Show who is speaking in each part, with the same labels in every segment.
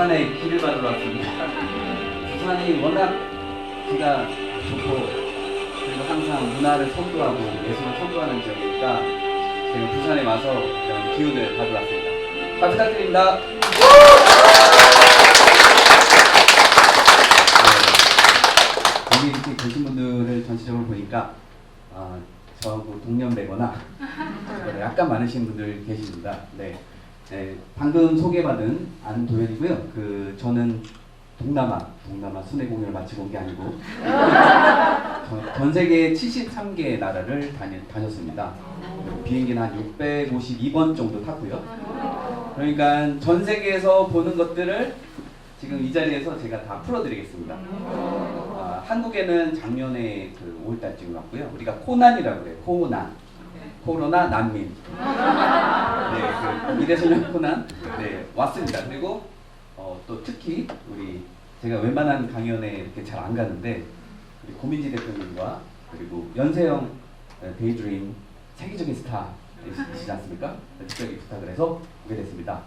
Speaker 1: 부산에 길을 받으러 왔습니다. 부산이 워낙 기가 좋고 그리고 항상 문화를 선도하고 예술을 선도하는 지역이니까 제가 부산에 와서 이런 기운을 받으러 왔습니다. 잘 부탁드립니다. 여기 이렇게 계신 분들을 전체적으로 보니까 저하고 동년배거나 약간 많으신 분들 계십니다. 네. 네, 방금 소개받은 안도현이고요. 저는 동남아 순회 공연을 마치고 온 게 아니고 전 세계 73개 나라를 다녔습니다. 비행기는 한 652번 정도 탔고요. 그러니까 전 세계에서 보는 것들을 지금 이 자리에서 제가 다 풀어드리겠습니다. 한국에는 작년에 5월달쯤 왔고요. 우리가 코난이라고 그래요. 코로나 난민. 네, 미래소년 코난. 네, 왔습니다. 그리고 또 특히 제가 웬만한 강연에 이렇게 잘 안 가는데 우리 고민지 대표님과 그리고 연세영 데이드림 세계적인 스타이시지 않습니까? 특별히 부탁을 해서 오게 됐습니다.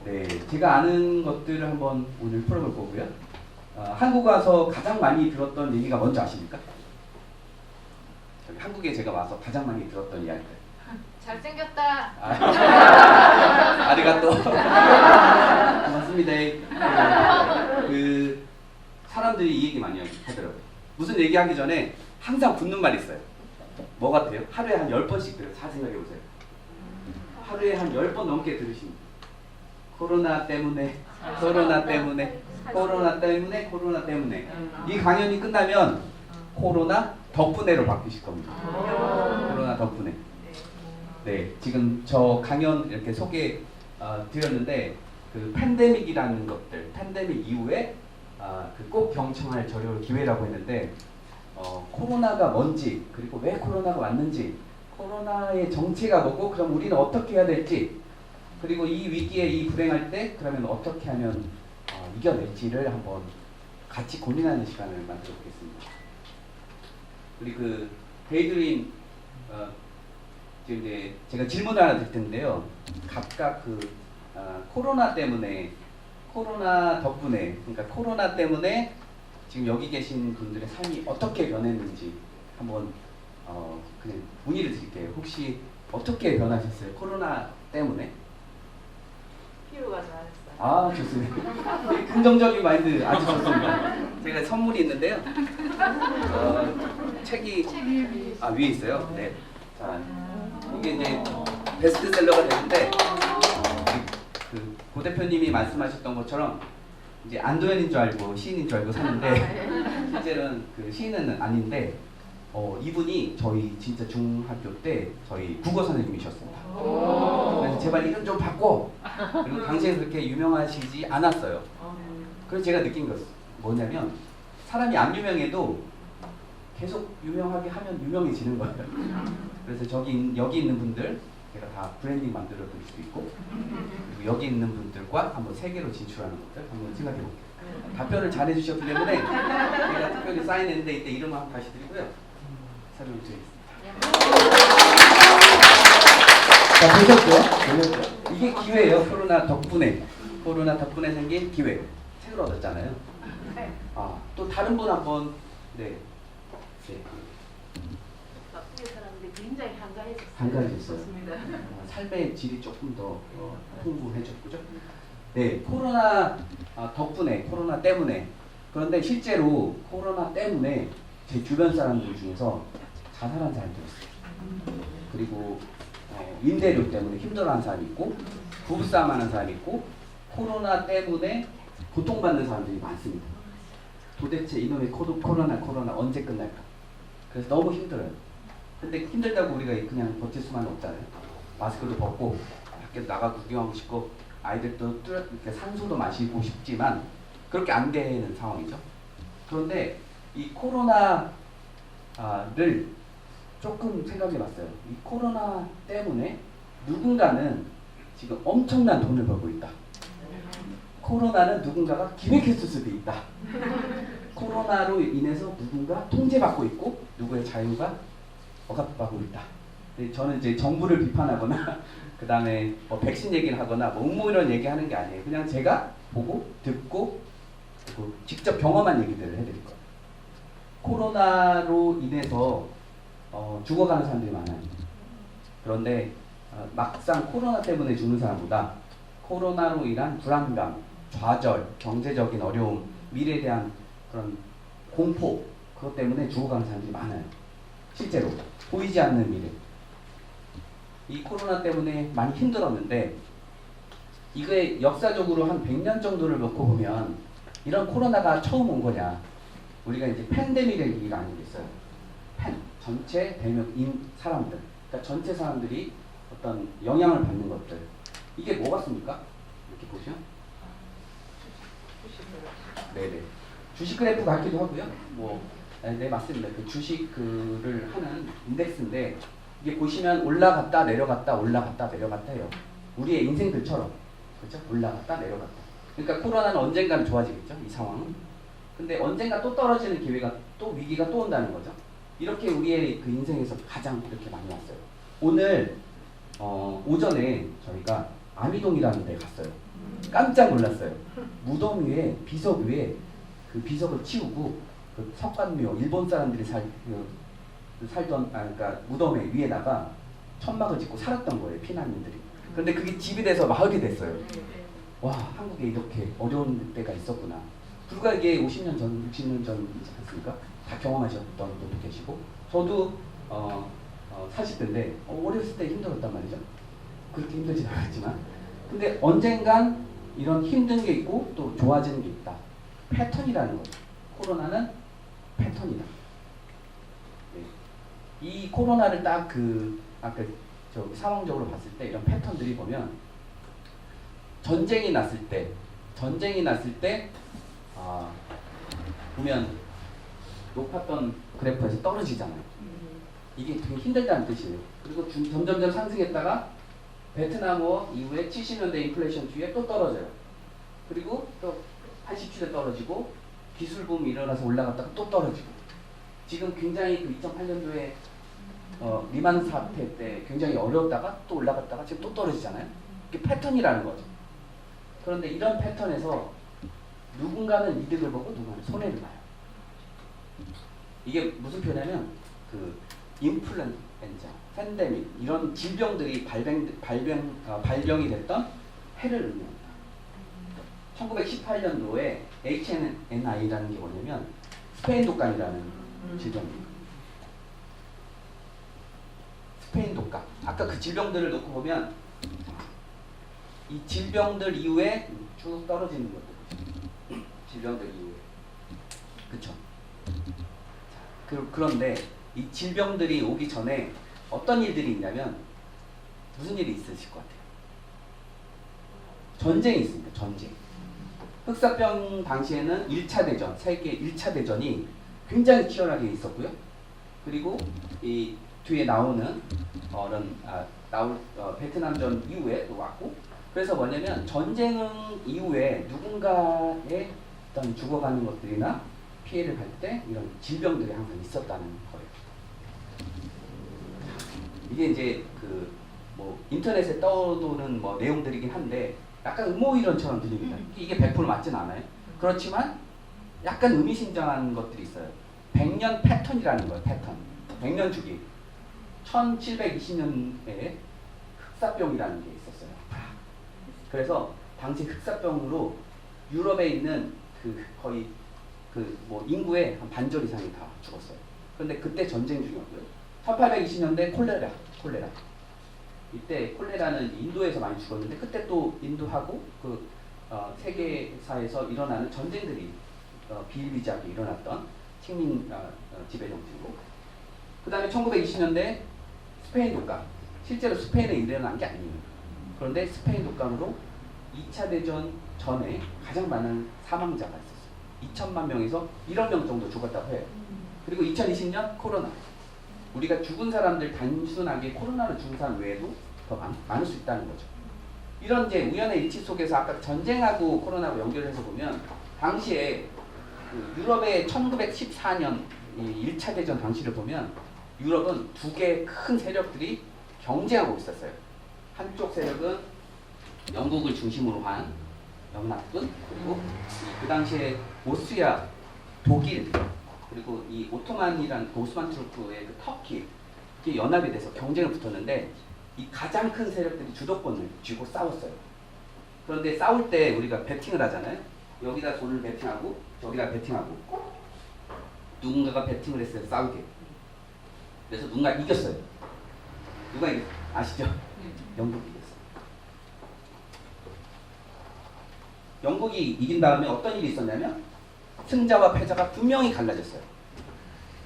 Speaker 1: 네, 제가 아는 것들을 한번 오늘 풀어볼 거고요. 한국 와서 가장 많이 들었던 얘기가 뭔지 아십니까? 한국에 제가 와서 가장 많이 들었던 이야기들.
Speaker 2: 잘생겼다.
Speaker 1: 아리가또. 고맙습니다. 사람들이 이 얘기 많이 하더라고요. 무슨 얘기하기 전에 항상 붙는 말이 있어요. 뭐 같아요? 하루에 한 10번씩 들어요. 잘 생각해보세요. 하루에 한 10번 넘게 들으십니다. 코로나 때문에. 이 강연이 끝나면 코로나 덕분에로 바뀌실 겁니다. 코로나 덕분에. 네, 지금 저 강연 이렇게 소개 드렸는데 팬데믹이라는 것들, 팬데믹 이후에 꼭 경청할 저녁 기회라고 했는데 코로나가 뭔지 그리고 왜 코로나가 왔는지 코로나의 정체가 뭐고 그럼 우리는 어떻게 해야 될지 그리고 이 위기에 불행할 때 그러면 어떻게 하면 이겨낼지를 한번 같이 고민하는 시간을 만들어 보겠습니다. 우리 데이드림 지금 이제 제가 질문을 하나 드릴 텐데요. 각각 코로나 덕분에 그러니까 코로나 때문에 지금 여기 계신 분들의 삶이 어떻게 변했는지 한번 그냥 문의를 드릴게요. 혹시 어떻게 변하셨어요? 코로나 때문에?
Speaker 2: 피부가 좋아졌어요.
Speaker 1: 좋습니다. 긍정적인 마인드 아주 좋습니다. 제가 선물이 있는데요. 책이 위에 있어요. 네. 자, 이게 이제 베스트셀러가 되는데 고 대표님이 말씀하셨던 것처럼 이제 안도현인 줄 알고 시인인 줄 알고 샀는데 실제로는 시인은 아닌데 이분이 저희 진짜 중학교 때 저희 국어 선생님이셨습니다. 그래서 제발 이름 좀 바꿔. 그리고 당시에 그렇게 유명하시지 않았어요. 그래서 제가 느낀 것은 뭐냐면 사람이 안 유명해도 계속 유명하게 하면 유명해지는 거예요. 그래서 여기 있는 분들 제가 다 브랜딩 만들어 드릴 수 있고 그리고 여기 있는 분들과 한번 세계로 진출하는 것들 한번 생각해 볼게요. 답변을 잘 해주셨기 때문에 제가 특별히 사인했는데 이때 이름 한번 다시 드리고요. 설명 드리겠습니다. 자, 보셨죠? 이게 기회예요. 코로나 덕분에 생긴 기회. 책을 얻었잖아요. 또 다른 분 한번
Speaker 2: 굉장히 한가해졌어요.
Speaker 1: 한가해졌어요. 삶의 질이 조금 더 풍부해졌죠. 네, 코로나 덕분에, 코로나 때문에. 그런데 실제로 코로나 때문에 제 주변 사람들 중에서 자살한 사람도 있어요. 그리고 임대료 때문에 힘들어하는 사람이 있고, 부부싸움하는 사람이 있고, 코로나 때문에 고통받는 사람들이 많습니다. 도대체 이놈의 코로나 언제 끝날까? 그래서 너무 힘들어요. 근데 힘들다고 우리가 그냥 버틸 수만 없잖아요. 마스크도 벗고 밖에 나가고 구경하고 싶고 아이들도 이렇게 산소도 마시고 싶지만 그렇게 안 되는 상황이죠. 그런데 이 코로나를 조금 생각해 봤어요. 이 코로나 때문에 누군가는 지금 엄청난 돈을 벌고 있다. 코로나는 누군가가 기획했을 수도 있다. 코로나로 인해서 누군가 통제받고 있고 누구의 자유가 억압받고 있다. 저는 이제 정부를 비판하거나 그 다음에 백신 얘기를 하거나 뭐 음모 이런 얘기하는 게 아니에요. 그냥 제가 보고 듣고 그리고 직접 경험한 얘기들을 해드릴 거예요. 코로나로 인해서 죽어가는 사람들이 많아요. 그런데 막상 코로나 때문에 죽는 사람보다 코로나로 인한 불안감, 좌절, 경제적인 어려움, 미래에 대한 그런 공포 그것 때문에 죽어가는 사람들이 많아요. 실제로 보이지 않는 미래. 이 코로나 때문에 많이 힘들었는데 이게 역사적으로 한 100년 정도를 놓고 보면 이런 코로나가 처음 온 거냐. 우리가 이제 팬데믹의 얘기가 아니겠어요. 전체 대명인 사람들. 그러니까 전체 사람들이 어떤 영향을 받는 것들. 이게 뭐 같습니까? 이렇게 보시면. 네네. 주식 그래프 같기도 하고요. 네 맞습니다. 그 주식 그를 하는 인덱스인데 이게 보시면 올라갔다 내려갔다 올라갔다 내려갔다 해요. 우리의 인생들처럼 그렇죠? 올라갔다 내려갔다. 그러니까 코로나는 언젠가는 좋아지겠죠. 이 상황은. 근데 언젠가 또 떨어지는 기회가 또 위기가 또 온다는 거죠. 이렇게 우리의 그 인생에서 가장 이렇게 많이 왔어요. 오늘 오전에 저희가 아미동이라는 데 갔어요. 깜짝 놀랐어요. 무덤 위에 비석 위에 그 비석을 치우고 그 석관묘 일본 사람들이 살던 그러니까 무덤에 위에다가 천막을 짓고 살았던 거예요. 피난민들이. 그런데 그게 집이 돼서 마을이 됐어요. 와 한국에 이렇게 어려운 때가 있었구나. 불과 이게 50년 전, 60년 전이지 않습니까? 다 경험하셨던 분도 계시고 저도 40대인데 어렸을 때 힘들었단 말이죠. 그렇게 힘들진 않았지만 근데 언젠간 이런 힘든 게 있고 또 좋아지는 게 있다. 패턴이라는 거죠. 코로나는 패턴이다. 네. 이 코로나를 딱 아까 상황적으로 봤을 때 이런 패턴들이 보면 전쟁이 났을 때 보면 높았던 그래프에서 떨어지잖아요. 이게 되게 힘들다는 뜻이에요. 그리고 점점점 상승했다가 베트남워 이후에 70년대 인플레이션 뒤에 또 떨어져요. 그리고 또 87에 떨어지고 기술붐이 일어나서 올라갔다가 또 떨어지고 지금 굉장히 그 2008년도에 리만 사태 때 굉장히 어려웠다가 또 올라갔다가 지금 또 떨어지잖아요. 이게 패턴이라는 거죠. 그런데 이런 패턴에서 누군가는 이득을 보고 누군가는 손해를 봐요. 이게 무슨 표현이냐면 그 인플루엔자, 팬데믹 이런 질병들이 발병이 됐던 해를 의미합니다. 1918년도에 H&NI라는 게 뭐냐면 스페인 독감이라는 질병입니다. 스페인 독감. 아까 그 질병들을 놓고 보면 이 질병들 이후에 쭉 떨어지는 것들. 질병들 이후에. 그쵸? 그런데 이 질병들이 오기 전에 어떤 일들이 있냐면 무슨 일이 있으실 것 같아요? 전쟁이 있습니다. 전쟁. 흑사병 당시에는 1차 대전, 세계 1차 대전이 굉장히 치열하게 있었고요. 그리고 이 뒤에 나오는 베트남전 이후에 또 왔고 그래서 뭐냐면 전쟁 이후에 누군가의 어떤 죽어가는 것들이나 피해를 갈 때 이런 질병들이 항상 있었다는 거예요. 이게 이제 인터넷에 떠도는 내용들이긴 한데 약간 음모이론처럼 들립니다. 이게 100% 맞진 않아요. 그렇지만 약간 의미심장한 것들이 있어요. 100년 패턴이라는 거예요. 패턴. 100년 주기. 1720년에 흑사병이라는 게 있었어요. 그래서 당시 흑사병으로 유럽에 있는 거의 인구의 한 반절 이상이 다 죽었어요. 그런데 그때 전쟁 중이었고요. 1820년대 콜레라. 이때 콜레라는 인도에서 많이 죽었는데 그때 또 인도하고 세계사에서 일어나는 전쟁들이 비일비재하게 일어났던 식민 지배 정치고 그 다음에 1920년대 스페인 독감. 실제로 스페인에 일어난 게 아니에요. 그런데 스페인 독감으로 2차 대전 전에 가장 많은 사망자가 있었어요. 2천만 명에서 1억 명 정도 죽었다고 해요. 그리고 2020년 코로나. 우리가 죽은 사람들 단순하게 코로나로 죽은 사람 외에도 더 많을 수 있다는 거죠. 이런 이제 우연의 일치 속에서 아까 전쟁하고 코로나하고 연결해서 보면 당시에 유럽의 1914년 1차 대전 당시를 보면 유럽은 두 개의 큰 세력들이 경쟁하고 있었어요. 한쪽 세력은 영국을 중심으로 한 연합군, 그리고 그 당시에 오스트리아, 독일, 그리고 이 오토만이란 그 오스만 투르크의 그 터키 이게 연합이 돼서 경쟁을 붙었는데 이 가장 큰 세력들이 주도권을 쥐고 싸웠어요. 그런데 싸울 때 우리가 배팅을 하잖아요. 여기다 돈을 배팅하고 저기다 배팅하고 누군가가 배팅을 했어요. 싸우게. 그래서 누군가 이겼어요. 누가 이겼어요? 아시죠? 영국이 이겼어요. 영국이 이긴 다음에 어떤 일이 있었냐면 승자와 패자가 분명히 갈라졌어요.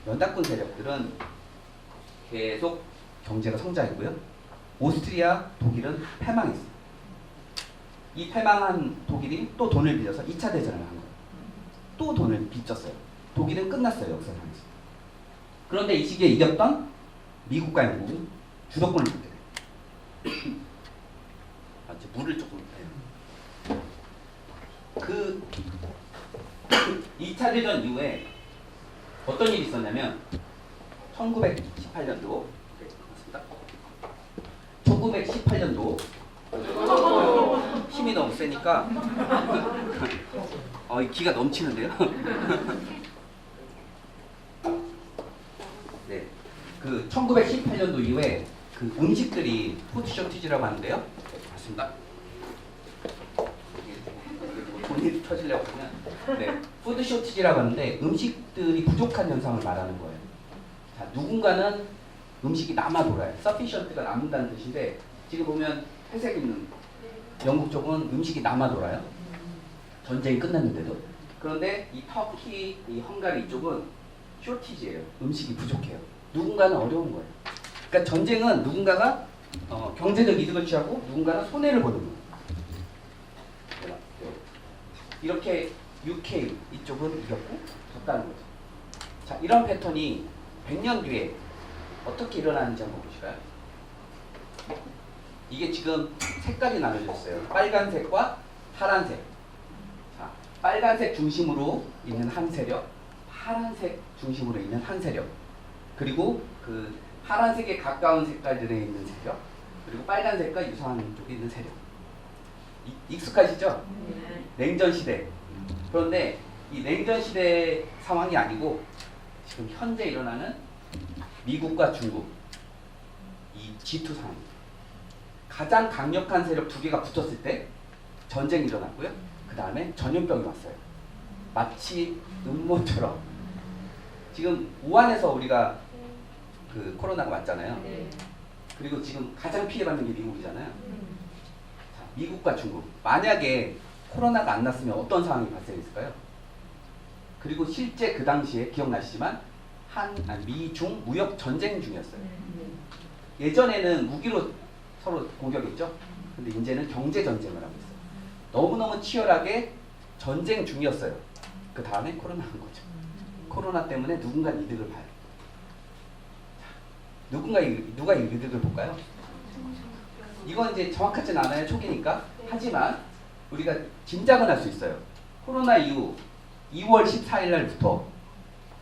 Speaker 1: 연합군 세력들은 계속 경제가 성장했고요. 오스트리아, 독일은 패망했어요. 이 패망한 독일이 또 돈을 빌려서 2차 대전을 한 거예요. 또 돈을 빚졌어요. 독일은 끝났어요. 역사상에서. 그런데 이 시기에 이겼던 미국과 영국은 주도권을 잡게 돼요. 이제 물을 조금 해요. 그 2차 대전 이후에 어떤 일이 있었냐면 1918년도 1918년도 힘이 너무 세니까 기가 넘치는데요. 네, 그 1918년도 이후에 그 음식들이 푸드 쇼티지라고 하는데요. 네, 맞습니다. 돈이 터지려고 하면 네, 푸드 쇼티지라고 하는데 음식들이 부족한 현상을 말하는 거예요. 자, 누군가는 음식이 남아 돌아요. sufficient가 남는다는 뜻인데 지금 보면 회색 있는 영국 쪽은 음식이 남아 돌아요. 전쟁이 끝났는데도. 그런데 이 터키, 이 헝가리 이쪽은 쇼티지예요. 음식이 부족해요. 누군가는 어려운 거예요. 그러니까 전쟁은 누군가가 경제적 이득을 취하고 누군가는 손해를 보는 거예요. 이렇게 UK 이쪽은 이겼고 졌다는 거죠. 자, 이런 패턴이 100년 뒤에 어떻게 일어나는지 한번 보실까요? 이게 지금 색깔이 나눠졌어요. 빨간색과 파란색. 자, 빨간색 중심으로 있는 한 세력, 파란색 중심으로 있는 한 세력, 그리고 그 파란색에 가까운 색깔들에 있는 세력, 그리고 빨간색과 유사한 쪽에 있는 세력. 익숙하시죠? 냉전 시대. 그런데 이 냉전 시대 상황이 아니고 지금 현재 일어나는 미국과 중국 이 G2 상황입니다. 가장 강력한 세력 두 개가 붙었을 때 전쟁이 일어났고요. 그 다음에 전염병이 왔어요. 마치 음모처럼 지금 우한에서 우리가 그 코로나가 왔잖아요. 그리고 지금 가장 피해받는 게 미국이잖아요. 자, 미국과 중국. 만약에 코로나가 안 났으면 어떤 상황이 발생했을까요? 그리고 실제 그 당시에 기억나시지만 미-중 무역 전쟁 중이었어요. 예전에는 무기로 서로 공격했죠. 근데 이제는 경제 전쟁을 하고 있어요. 너무너무 치열하게 전쟁 중이었어요. 그 다음에 코로나 한 거죠. 코로나 때문에 누군가 이득을 봐요. 누가 이득을 볼까요? 이건 이제 정확하진 않아요. 초기니까. 하지만 우리가 짐작은 할 수 있어요. 코로나 이후 2월 14일 날부터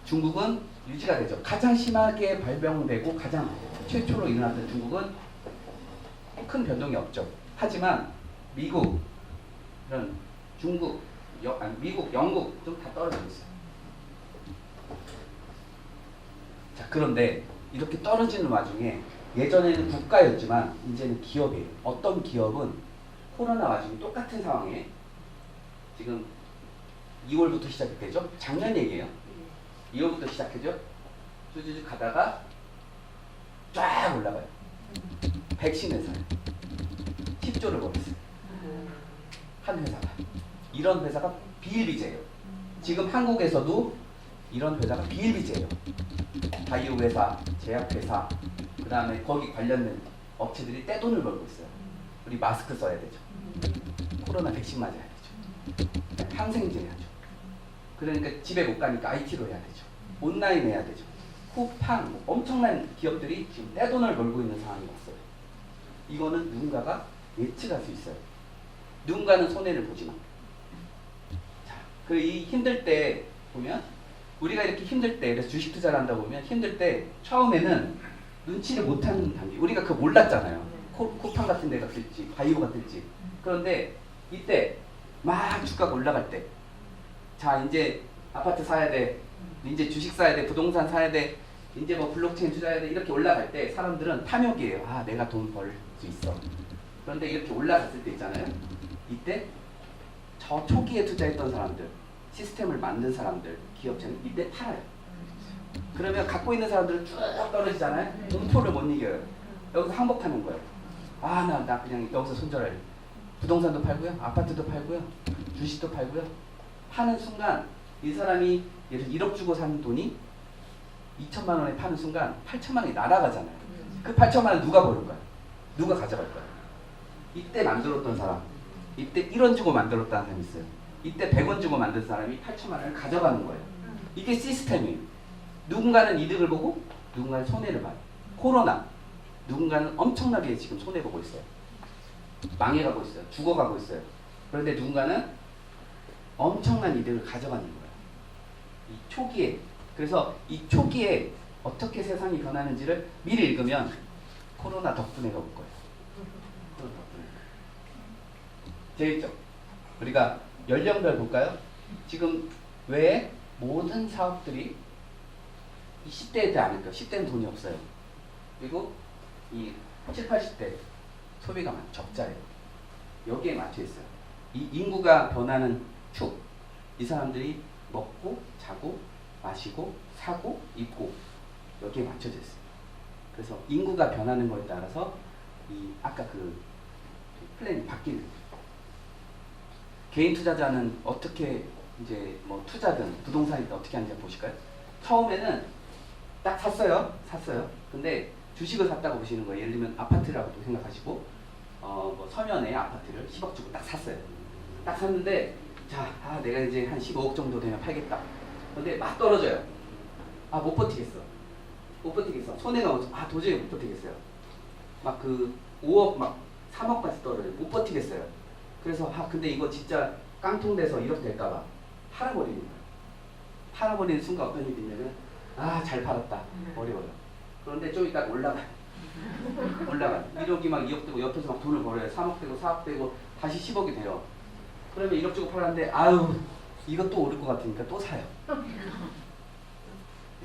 Speaker 1: 중국은 유지가 되죠. 가장 심하게 발병되고 가장 최초로 일어났던 중국은 큰 변동이 없죠. 하지만 미국, 이런 중국, 미국, 영국 좀 다 떨어지고 있어요. 자, 그런데 이렇게 떨어지는 와중에 예전에는 국가였지만 이제는 기업이에요. 어떤 기업은 코로나 와중에 똑같은 상황에 지금 2월부터 시작했죠. 작년 얘기예요. 2월부터 시작했죠. 쭈쭈쭈 가다가 쫙 올라가요. 백신 회사에 10조를 벌었어요. 한 회사가. 이런 회사가 비일비재예요. 지금 한국에서도 이런 회사가 비일비재예요. 바이오 회사, 제약 회사, 그 다음에 거기 관련된 업체들이 떼돈을 벌고 있어요. 우리 마스크 써야 되죠. 코로나 백신 맞아야 되죠. 항생제 해야죠. 그러니까 집에 못 가니까 IT로 해야 되죠. 온라인 해야 되죠. 쿠팡, 엄청난 기업들이 지금 떼돈을 벌고 있는 상황이 왔어요. 이거는 누군가가 예측할 수 있어요. 누군가는 손해를 보지만. 자, 이 힘들 때 보면 우리가 이렇게 힘들 때, 그래서 주식 투자를 한다 보면 힘들 때 처음에는 눈치를 못하는 단계. 우리가 그거 몰랐잖아요. 쿠팡 같은 데가 쓸지, 바이오가 쓸지. 그런데 이때 막 주가가 올라갈 때, 자 이제 아파트 사야 돼, 이제 주식 사야 돼, 부동산 사야 돼, 이제 뭐 블록체인 투자해야 돼, 이렇게 올라갈 때 사람들은 탐욕이에요. 아 내가 돈 벌 수 있어. 그런데 이렇게 올라갔을 때 있잖아요. 이때 저 초기에 투자했던 사람들, 시스템을 만든 사람들, 기업체는 이때 팔아요. 그러면 갖고 있는 사람들은 쭉 떨어지잖아요. 공포를 못 이겨요. 여기서 항복하는 거예요. 아 나 그냥 여기서 손절할래. 부동산도 팔고요, 아파트도 팔고요, 주식도 팔고요. 파는 순간 이 사람이 예를 들어 1억 주고 산 돈이 2천만 원에 파는 순간 8천만 원이 날아가잖아요. 그 8천만 원 누가 버는 거야? 누가 가져갈 거야? 이때 만들었던 사람, 이때 1원 주고 만들었다는 사람이 있어요. 이때 100원 주고 만든 사람이 8천만 원을 가져가는 거예요. 이게 시스템이에요. 누군가는 이득을 보고 누군가는 손해를 봐요. 코로나, 누군가는 엄청나게 지금 손해보고 있어요. 망해가고 있어요. 죽어가고 있어요. 그런데 누군가는 엄청난 이득을 가져가는 거예요. 이 초기에. 그래서 이 초기에 어떻게 세상이 변하는지를 미리 읽으면 코로나 덕분에가 올 거예요. 코로나 덕분에. 재밌죠? 우리가 연령별 볼까요? 지금 왜 모든 사업들이 10대에 안 할까요? 10대는 돈이 없어요. 그리고 이 7, 80대 소비가 적자예요. 여기에 맞춰 있어요. 이 인구가 변하는 축, 이 사람들이 먹고 자고 마시고 사고 입고 여기에 맞춰져 있어요. 그래서 인구가 변하는 거에 따라서 이 아까 그 플랜이 바뀌는 거예요. 개인 투자자는 어떻게 이제 뭐 투자든 부동산이든 어떻게 하는지 보실까요? 처음에는 딱 샀어요. 근데 주식을 샀다고 보시는 거예요. 예를 들면 아파트라고 생각하시고 뭐 서면에 아파트를 10억 주고 딱 샀어요. 딱 샀는데 자, 내가 이제 한 15억 정도 되면 팔겠다. 근데 막 떨어져요. 못 버티겠어. 손해가 도저히 못 버티겠어요. 막 그 5억 막 3억까지 떨어져요. 못 버티겠어요. 그래서 근데 이거 진짜 깡통돼서 이렇게 될까봐 팔아버리는 거예요. 팔아버리는 순간 어떤 일이 있냐면 잘 팔았다. 어려워요. 그런데 좀 이따 올라가요. 1억이 막 2억 되고 옆에서 막 돈을 벌어요. 3억 되고 4억 되고 다시 10억이 돼요. 그러면 1억 주고 팔았는데 이것도 오를 것 같으니까 또 사요.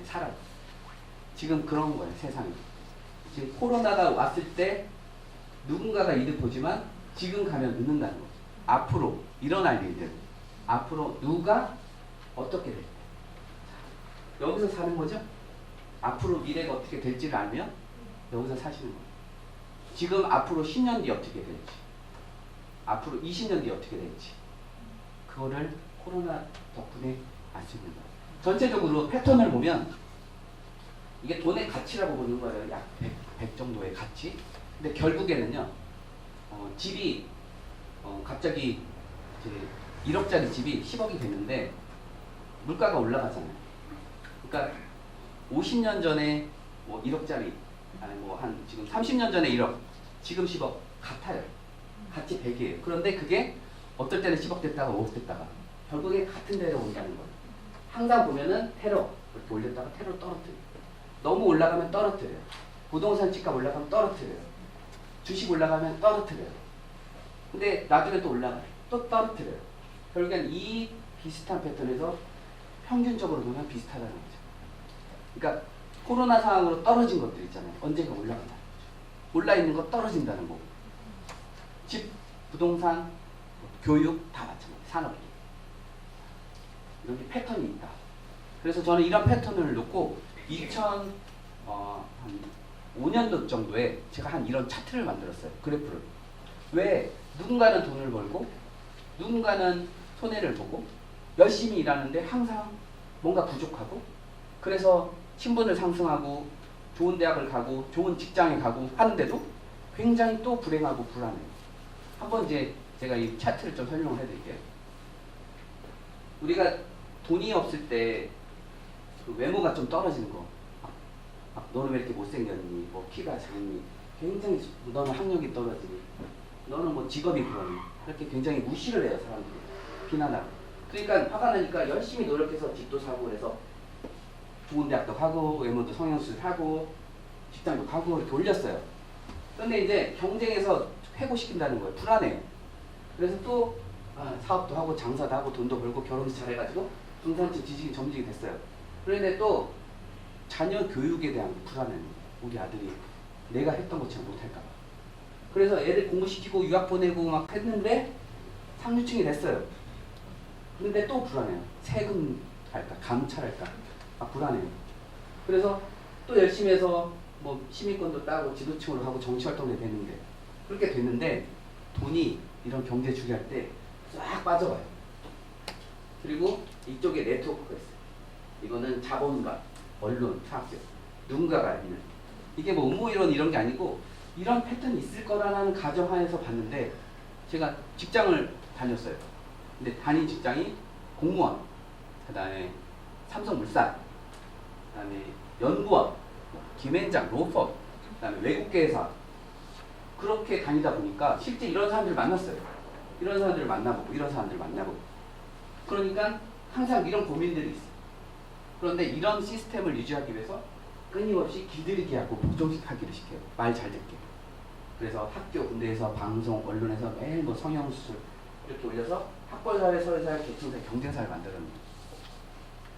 Speaker 1: 살아요. 지금 그런 거예요. 세상이. 지금 코로나가 왔을 때 누군가가 이득 보지만 지금 가면 늦는다는 거죠. 앞으로 일어날 일들. 앞으로 누가 어떻게 될지. 여기서 사는 거죠. 앞으로 미래가 어떻게 될지를 알면 여기서 사시는 거예요. 지금 앞으로 10년 뒤 어떻게 될지, 앞으로 20년 뒤 어떻게 될지, 그거를 코로나 덕분에 알 수 있는 거예요. 전체적으로 패턴을 보면 이게 돈의 가치라고 보는 거예요. 약 100 정도의 가치. 근데 결국에는요, 집이 갑자기 이제 1억짜리 집이 10억이 됐는데 물가가 올라가잖아요. 그러니까 50년 전에 뭐 1억짜리, 아니 뭐 한 지금 30년 전에 1억, 지금 10억 같아요. 같이 100이에요. 그런데 그게 어떨 때는 10억 됐다가 5억 됐다가 결국에 같은 데로 온다는 거예요. 항상 보면은 테러 이렇게 올렸다가 테러 떨어뜨려요. 너무 올라가면 떨어뜨려요. 부동산 집값 올라가면 떨어뜨려요. 주식 올라가면 떨어뜨려요. 근데 나중에 또 올라가요. 또 떨어뜨려요. 결국엔 이 비슷한 패턴에서 평균적으로 보면 비슷하다는 거죠. 그러니까 코로나 상황으로 떨어진 것들 있잖아요. 언젠가 올라간다는 거죠. 올라있는 거 떨어진다는 거고. 집, 부동산, 교육 다 마찬가지. 산업이. 이런 게 패턴이 있다. 그래서 저는 이런 패턴을 놓고 2005년도 정도에 제가 한 이런 차트를 만들었어요. 그래프를. 왜 누군가는 돈을 벌고 누군가는 손해를 보고 열심히 일하는데 항상 뭔가 부족하고, 그래서 신분을 상승하고 좋은 대학을 가고 좋은 직장에 가고 하는데도 굉장히 또 불행하고 불안해요. 한번 이제 제가 이 차트를 좀 설명을 해드릴게요. 우리가 돈이 없을 때 그 외모가 좀 떨어지는 거. 너는 왜 이렇게 못생겼니? 뭐 키가 작니? 굉장히 너는 학력이 떨어지니? 너는 뭐 직업이 그러니? 이렇게 굉장히 무시를 해요, 사람들이. 비난하고. 그러니까 화가 나니까 열심히 노력해서 집도 사고 그래서 좋은 대학도 가고 외모도 성형수술 하고 직장도 가고 이렇게 올렸어요. 그런데 이제 경쟁에서 회고시킨다는 거예요. 불안해요. 그래서 또 사업도 하고 장사도 하고 돈도 벌고 결혼도 잘해가지고 중산층 지식인 점직이 됐어요. 그런데 또 자녀 교육에 대한 불안은 우리 아들이 내가 했던 것처럼 못할까 봐. 그래서 애들 공부시키고 유학 보내고 막 했는데 상류층이 됐어요. 근데 또 불안해요. 세금 할까 감찰할까 불안해요. 그래서 또 열심히 해서 뭐 시민권도 따고 지도층으로 하고 정치활동을 됐는데 그렇게 됐는데 돈이 이런 경제 주기할 때 싹 빠져가요. 그리고 이쪽에 네트워크가 있어요. 이거는 자본가, 언론, 사학적 누군가가 알리는 이게 뭐 음모이론 이런 게 아니고 이런 패턴이 있을 거라는 가정하에서 봤는데 제가 직장을 다녔어요. 근데 다닌 직장이 공무원, 그다음에 삼성물산, 그다음에 연구원, 김앤장, 로펌, 그다음에 외국계 회사 그렇게 다니다 보니까 실제 이런 사람들을 만났어요. 이런 사람들을 만나보고 이런 사람들을 만나보고 그러니까 항상 이런 고민들이 있어요. 그런데 이런 시스템을 유지하기 위해서 끊임없이 길들이게 하고 복종하기를 시켜요. 말 잘 듣게. 그래서 학교, 군대에서, 방송, 언론에서 매일 뭐 성형수술 이렇게 올려서 학벌사회, 사회사회, 계층사회, 경쟁사회를 만들어내요.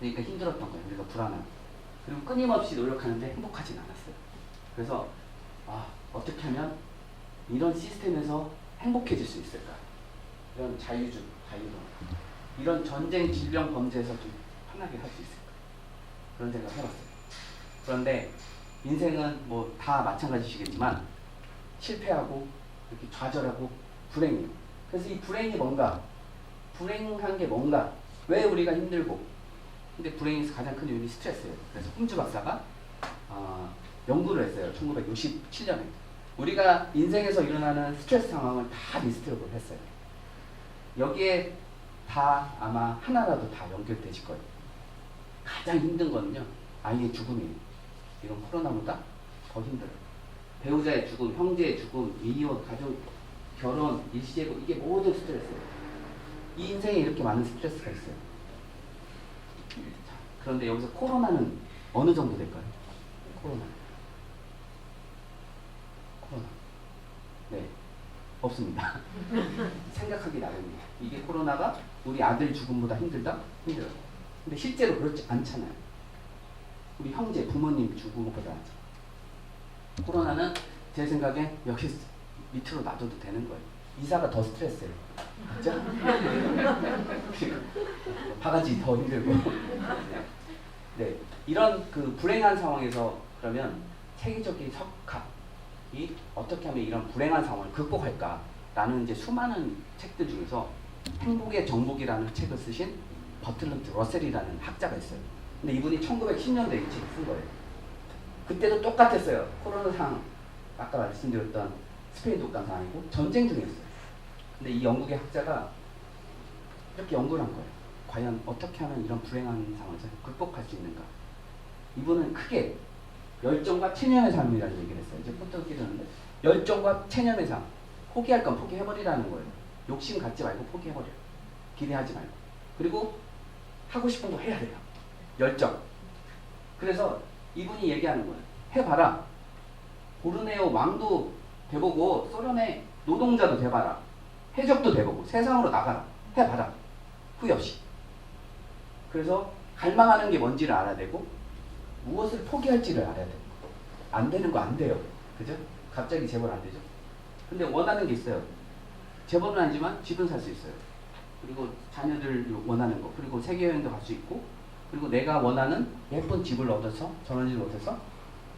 Speaker 1: 그러니까 힘들었던 거예요. 우리가 불안하고. 그리고 끊임없이 노력하는데 행복하진 않았어요. 그래서 어떻게 하면 이런 시스템에서 행복해질 수 있을까? 이런 자유주의, 이런 전쟁, 질병, 범죄에서 좀 편하게 할 수 있을까? 그런 생각을 해봤어요. 그런데 인생은 뭐 다 마찬가지시겠지만 실패하고 이렇게 좌절하고 불행해요. 그래서 이 불행이 뭔가? 불행한 게 뭔가? 왜 우리가 힘들고? 근데 불행에서 가장 큰 요인이 스트레스예요. 그래서 홈즈 박사가 연구를 했어요. 1967년에. 우리가 인생에서 일어나는 스트레스 상황을 다 리스트업을 했어요. 여기에 다 아마 하나라도 다 연결되실 거예요. 가장 힘든 거는요. 아이의 죽음이에요. 이건 코로나보다 더 힘들어요. 배우자의 죽음, 형제의 죽음, 이혼, 가족, 결혼, 일시제국 이게 모두 스트레스예요. 이 인생에 이렇게 많은 스트레스가 있어요. 자, 그런데 여기서 코로나는 어느 정도 될까요? 코로나. 네. 없습니다. 생각하기 나름이에요. 이게 코로나가 우리 아들 죽음보다 힘들다? 힘들어요. 근데 실제로 그렇지 않잖아요. 우리 형제, 부모님 죽음보다 코로나는 제 생각에 여기 밑으로 놔둬도 되는 거예요. 이사가 더 스트레스예요. 그죠? 바가지 더 힘들고. 네. 이런 그 불행한 상황에서 그러면 체계적인 석학이 어떻게 하면 이런 불행한 상황을 극복할까라는 이제 수많은 책들 중에서 행복의 정복이라는 책을 쓰신 버틀런트 러셀이라는 학자가 있어요. 근데 이분이 1910년대에 이 책을 쓴 거예요. 그때도 똑같았어요. 코로나 상황, 아까 말씀드렸던 스페인 독감 상황이고 전쟁 중이었어요. 근데 이 영국의 학자가 이렇게 연구를 한 거예요. 과연 어떻게 하면 이런 불행한 상황에서 극복할 수 있는가. 이분은 크게 열정과 체념의 삶이라는 얘기를 했어요. 이제 포트가 끼르는데 열정과 체념의 삶. 포기할 건 포기해버리라는 거예요. 욕심 갖지 말고 포기해버려요. 기대하지 말고. 그리고 하고 싶은 거 해야 돼요. 열정. 그래서 이분이 얘기하는 거예요. 해봐라. 보르네오 왕도 돼보고 소련의 노동자도 돼봐라. 해적도 돼보고 세상으로 나가라. 해봐라. 후회 없이. 그래서 갈망하는 게 뭔지를 알아야 되고 무엇을 포기할지를 알아야 되고 안 되는 거 안 돼요. 그죠? 갑자기 재벌 안 되죠? 근데 원하는 게 있어요. 재벌은 아니지만 집은 살 수 있어요. 그리고 자녀들 원하는 거, 그리고 세계여행도 갈 수 있고, 그리고 내가 원하는 예쁜 집을 얻어서 전원주를 얻어서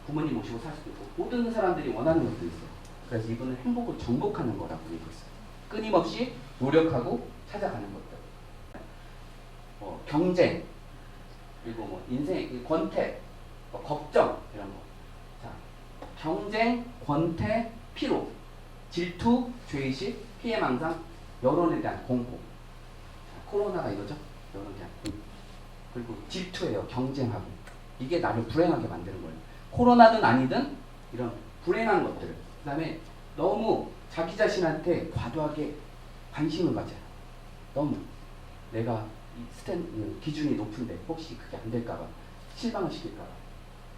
Speaker 1: 부모님 모시고 살 수도 있고, 모든 사람들이 원하는 것도 있어요. 그래서 이분은 행복을 정복하는 거라고 얘기했어요. 끊임없이 노력하고 찾아가는 것들. 경쟁, 그리고 뭐 인생 권태, 걱정 이런 거. 자, 경쟁, 권태, 피로, 질투, 죄의식, 피해망상, 여론에 대한 공포. 자, 코로나가 이거죠. 여론에 대한 공포. 그리고 질투예요. 경쟁하고. 이게 나를 불행하게 만드는 거예요. 코로나든 아니든 이런 불행한 것들. 그 다음에 너무 자기 자신한테 과도하게 관심을 가져요. 너무 내가 기준이 높은데 혹시 그게 안 될까봐 실망을 시킬까봐.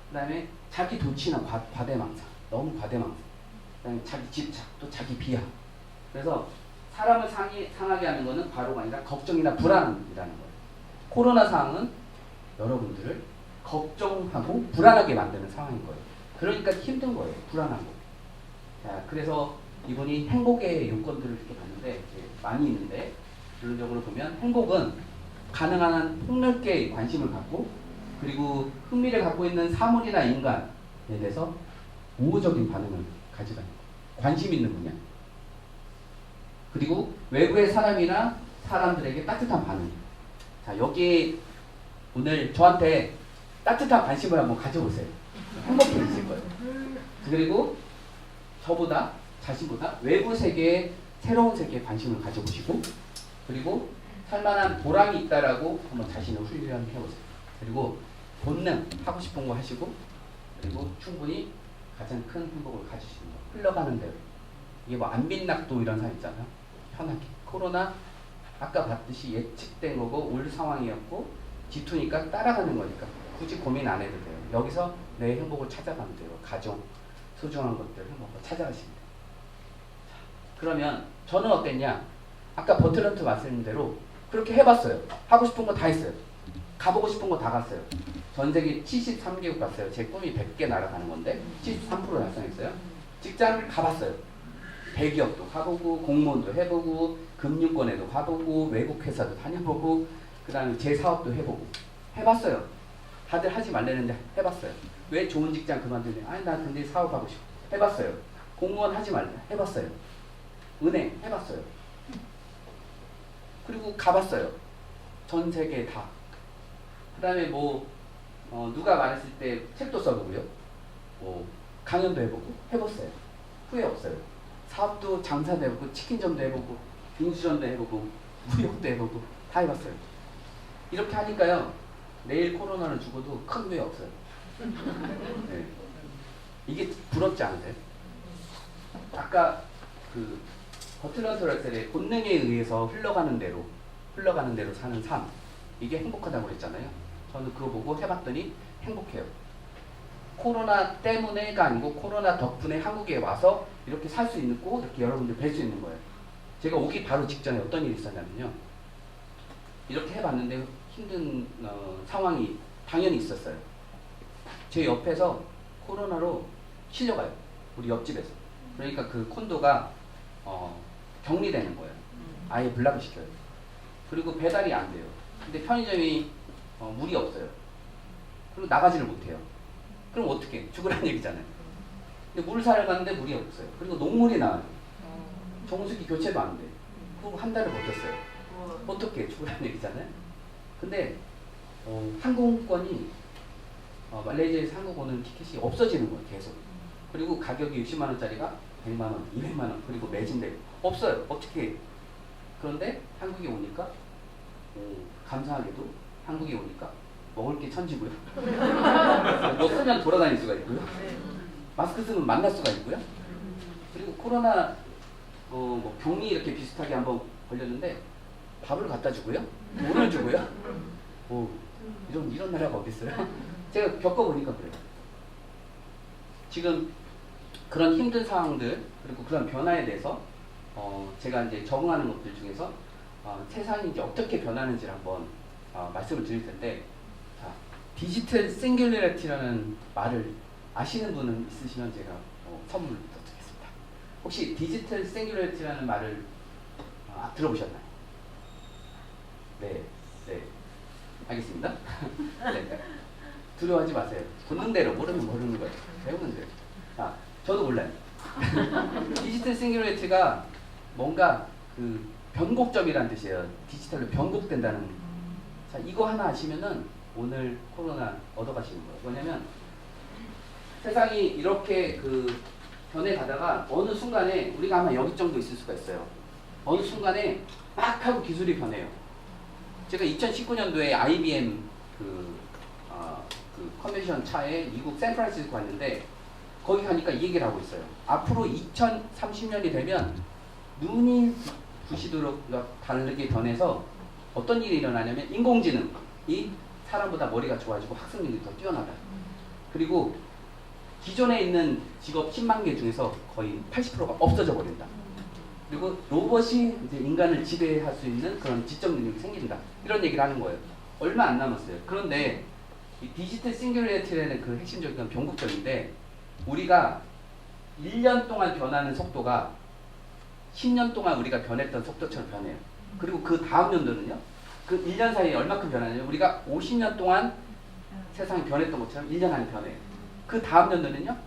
Speaker 1: 그 다음에 자기 도취나 과대망상. 너무 과대망상. 그 다음에 자기 집착, 또 자기 비하. 그래서 사람을 상하게 하는 것은 바로가 아니라 걱정이나 불안이라는 거예요. 코로나 상황은 여러분들을 걱정하고 불안하게 만드는 상황인 거예요. 그러니까 힘든 거예요. 불안한 거. 자, 그래서 이분이 행복의 요건들을 이렇게 봤는데 많이 있는데 결론적으로 보면 행복은 가능한 한 폭넓게 관심을 갖고 그리고 흥미를 갖고 있는 사물이나 인간에 대해서 우호적인 반응을 가지라는 거예요. 관심 있는 분야. 그리고 외부의 사람이나 사람들에게 따뜻한 반응. 자, 여기 오늘 저한테 따뜻한 관심을 한번 가져보세요. 행복해지실 거예요. 그리고 저보다 자신보다 외부 세계에 새로운 세계에 관심을 가져보시고 그리고 살만한 보람이 있다라고 한번 자신을 훈련해보세요. 그리고 본능 하고 싶은 거 하시고 그리고 충분히 가장 큰 행복을 가지시는 거. 흘러가는 대로. 이게 뭐 안빈낙도 이런 사람 있잖아요. 편하게. 코로나 아까 봤듯이 예측된 거고 올 상황이었고 G2니까 따라가는 거니까 굳이 고민 안 해도 돼요. 여기서 내 행복을 찾아가면 돼요. 가정, 소중한 것들 행복을 찾아가시면 돼요. 그러면 저는 어땠냐? 아까 버틀런트 말씀드린 대로 그렇게 해봤어요. 하고 싶은 거 다 했어요. 가보고 싶은 거 다 갔어요. 전 세계 73개국 갔어요. 제 꿈이 100개 나라 가는 건데 73% 달성했어요. 직장을 가봤어요. 대기업도 가보고 공무원도 해보고 금융권에도 가보고 외국 회사도 다녀보고 그 다음에 제 사업도 해보고 해봤어요. 다들 하지 말라는데 해봤어요. 왜 좋은 직장 그만두냐? 아니 나 근데 사업하고 싶어. 해봤어요. 공무원 하지 말라. 해봤어요. 은행 해봤어요. 그리고 가봤어요. 전 세계 다. 그 다음에 뭐 누가 말했을 때 책도 써보고요. 뭐 강연도 해보고 해봤어요. 후회 없어요. 사업도 장사도 해보고 치킨점도 해보고 빙수점도 해보고 무역도 해보고 다 해봤어요. 이렇게 하니까요. 내일 코로나를 죽어도 큰 후회 없어요. 네. 이게 부럽지 않으세요? 아까 그 버틀런트 러셀의 본능에 의해서 흘러가는 대로 사는 삶 이게 행복하다고 그랬잖아요. 저는 그거 보고 해봤더니 행복해요. 코로나 때문에가 아니고 코로나 덕분에 한국에 와서 이렇게 살 수 있고 이렇게 여러분들 뵐 수 있는 거예요. 제가 오기 바로 직전에 어떤 일이 있었냐면요. 이렇게 해봤는데 힘든 상황이 당연히 있었어요. 제 옆에서 코로나로 실려가요. 우리 옆집에서. 그러니까 그 콘도가 격리되는 거예요. 아예 블락을 시켜요. 그리고 배달이 안 돼요. 근데 편의점이 물이 없어요. 그리고 나가지를 못해요. 그럼 어떻게? 죽으라는 얘기잖아요. 근데 물을 사러 갔는데 물이 없어요. 그리고 녹물이 나와요. 정수기 교체도 안 돼. 그리고 한 달을 버텼어요. 어떻게? 죽으라는 얘기잖아요. 근데 항공권이 말레이시아에서 한국 오는 티켓이 없어지는 거예요. 계속. 그리고 가격이 60만 원짜리가 100만 원, 200만 원, 그리고 매진되고 없어요. 어떻게? 그런데 한국에 오니까 감사하게도 한국에 오니까 먹을 게 천지고요. 뭐 쓰면 돌아다닐 수가 있고요. 마스크 쓰면 만날 수가 있고요. 그리고 코로나 뭐 격리 이렇게 비슷하게 한번 걸렸는데 밥을 갖다 주고요. 돈을 주고요. 이런 나라가 어디 있어요? 제가 겪어보니까 그래요. 지금 그런 힘든 상황들 그리고 그런 변화에 대해서 제가 이제 적응하는 것들 중에서 세상이 이제 어떻게 변하는지를 한번 말씀을 드릴 텐데, 자, 디지털 싱귤러리티라는 말을 아시는 분은 있으시면 제가 선물을 드리겠습니다. 혹시 디지털 싱귤러리티라는 말을 들어보셨나요? 네, 알겠습니다. 네. 두려워하지 마세요. 본능대로 모르면 모르는 거예요. 배우는 대로. 저도 몰라요. 디지털 싱귤러리티가 뭔가 그 변곡점이라는 뜻이에요. 디지털로 변곡된다는. 자, 이거 하나 아시면은 오늘 코로나 얻어가시는 거예요. 뭐냐면 세상이 이렇게 그 변해가다가 어느 순간에 우리가 아마 여기 정도 있을 수가 있어요. 어느 순간에 막 하고 기술이 변해요. 제가 2019년도에 IBM 그 컨벤션 차에 미국 샌프란시스코 갔는데 거기 가니까 이 얘기를 하고 있어요. 앞으로 2030년이 되면 눈이 부시도록 다르게 변해서 어떤 일이 일어나냐면 인공지능이 사람보다 머리가 좋아지고 학습력이 더 뛰어나다. 그리고 기존에 있는 직업 10만 개 중에서 거의 80%가 없어져 버린다. 그리고 로봇이 이제 인간을 지배할 수 있는 그런 지적 능력이 생긴다. 이런 얘기를 하는 거예요. 얼마 안 남았어요. 그런데 이 디지털 싱귤레이티라는 그 핵심적인 건 변곡점인데 우리가 1년 동안 변하는 속도가 10년 동안 우리가 변했던 속도처럼 변해요. 그리고 그 다음 연도는요. 그 1년 사이에 얼마큼 변하냐면 우리가 50년 동안 세상이 변했던 것처럼 1년 안에 변해요. 그 다음 연도는요.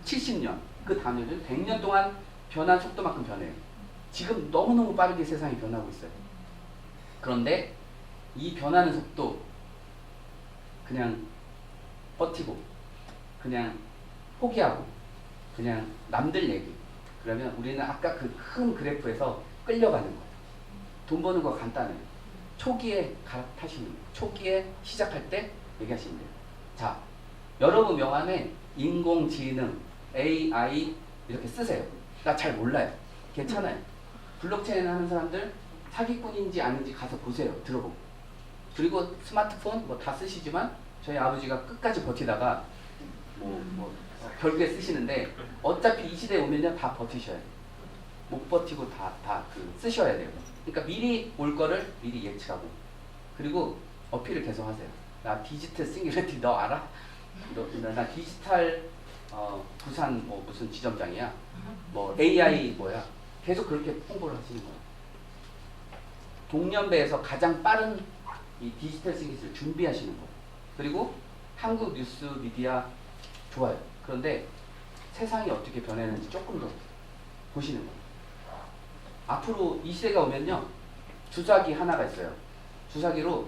Speaker 1: 70년, 그 다음 연도는 100년 동안 변한 속도만큼 변해요. 지금 너무너무 빠르게 세상이 변하고 있어요. 그런데 이 변하는 속도 그냥 버티고 그냥 포기하고 그냥 남들 얘기 그러면 우리는 아까 그 큰 그래프에서 끌려가는 거예요. 돈 버는 거 간단해요. 초기에 갈아타시는 거예요. 초기에 시작할 때 얘기하시면 돼요. 자, 여러분 명함에 인공지능, AI 이렇게 쓰세요. 나 잘 몰라요. 괜찮아요. 블록체인 하는 사람들 사기꾼인지 아닌지 가서 보세요. 들어보고. 그리고 스마트폰 뭐 다 쓰시지만 저희 아버지가 끝까지 버티다가 결국에 쓰시는데 어차피 이 시대에 오면요 다 버티셔야 돼요. 못 버티고 다 쓰셔야 돼요. 그러니까 미리 올 거를 미리 예측하고 그리고 어필을 계속 하세요. 나 디지털 싱귤레이티 너 알아? 나 디지털 부산 뭐 무슨 지점장이야. 뭐 AI 뭐야. 계속 그렇게 홍보를 하시는 거예요. 동년배에서 가장 빠른 이 디지털 싱귤레이티를 준비하시는 거예요. 그리고 한국 뉴스 미디어 좋아요. 그런데 세상이 어떻게 변했는지 조금 더 보시는 거예요. 앞으로 이 시대가 오면요. 주사기 하나가 있어요. 주사기로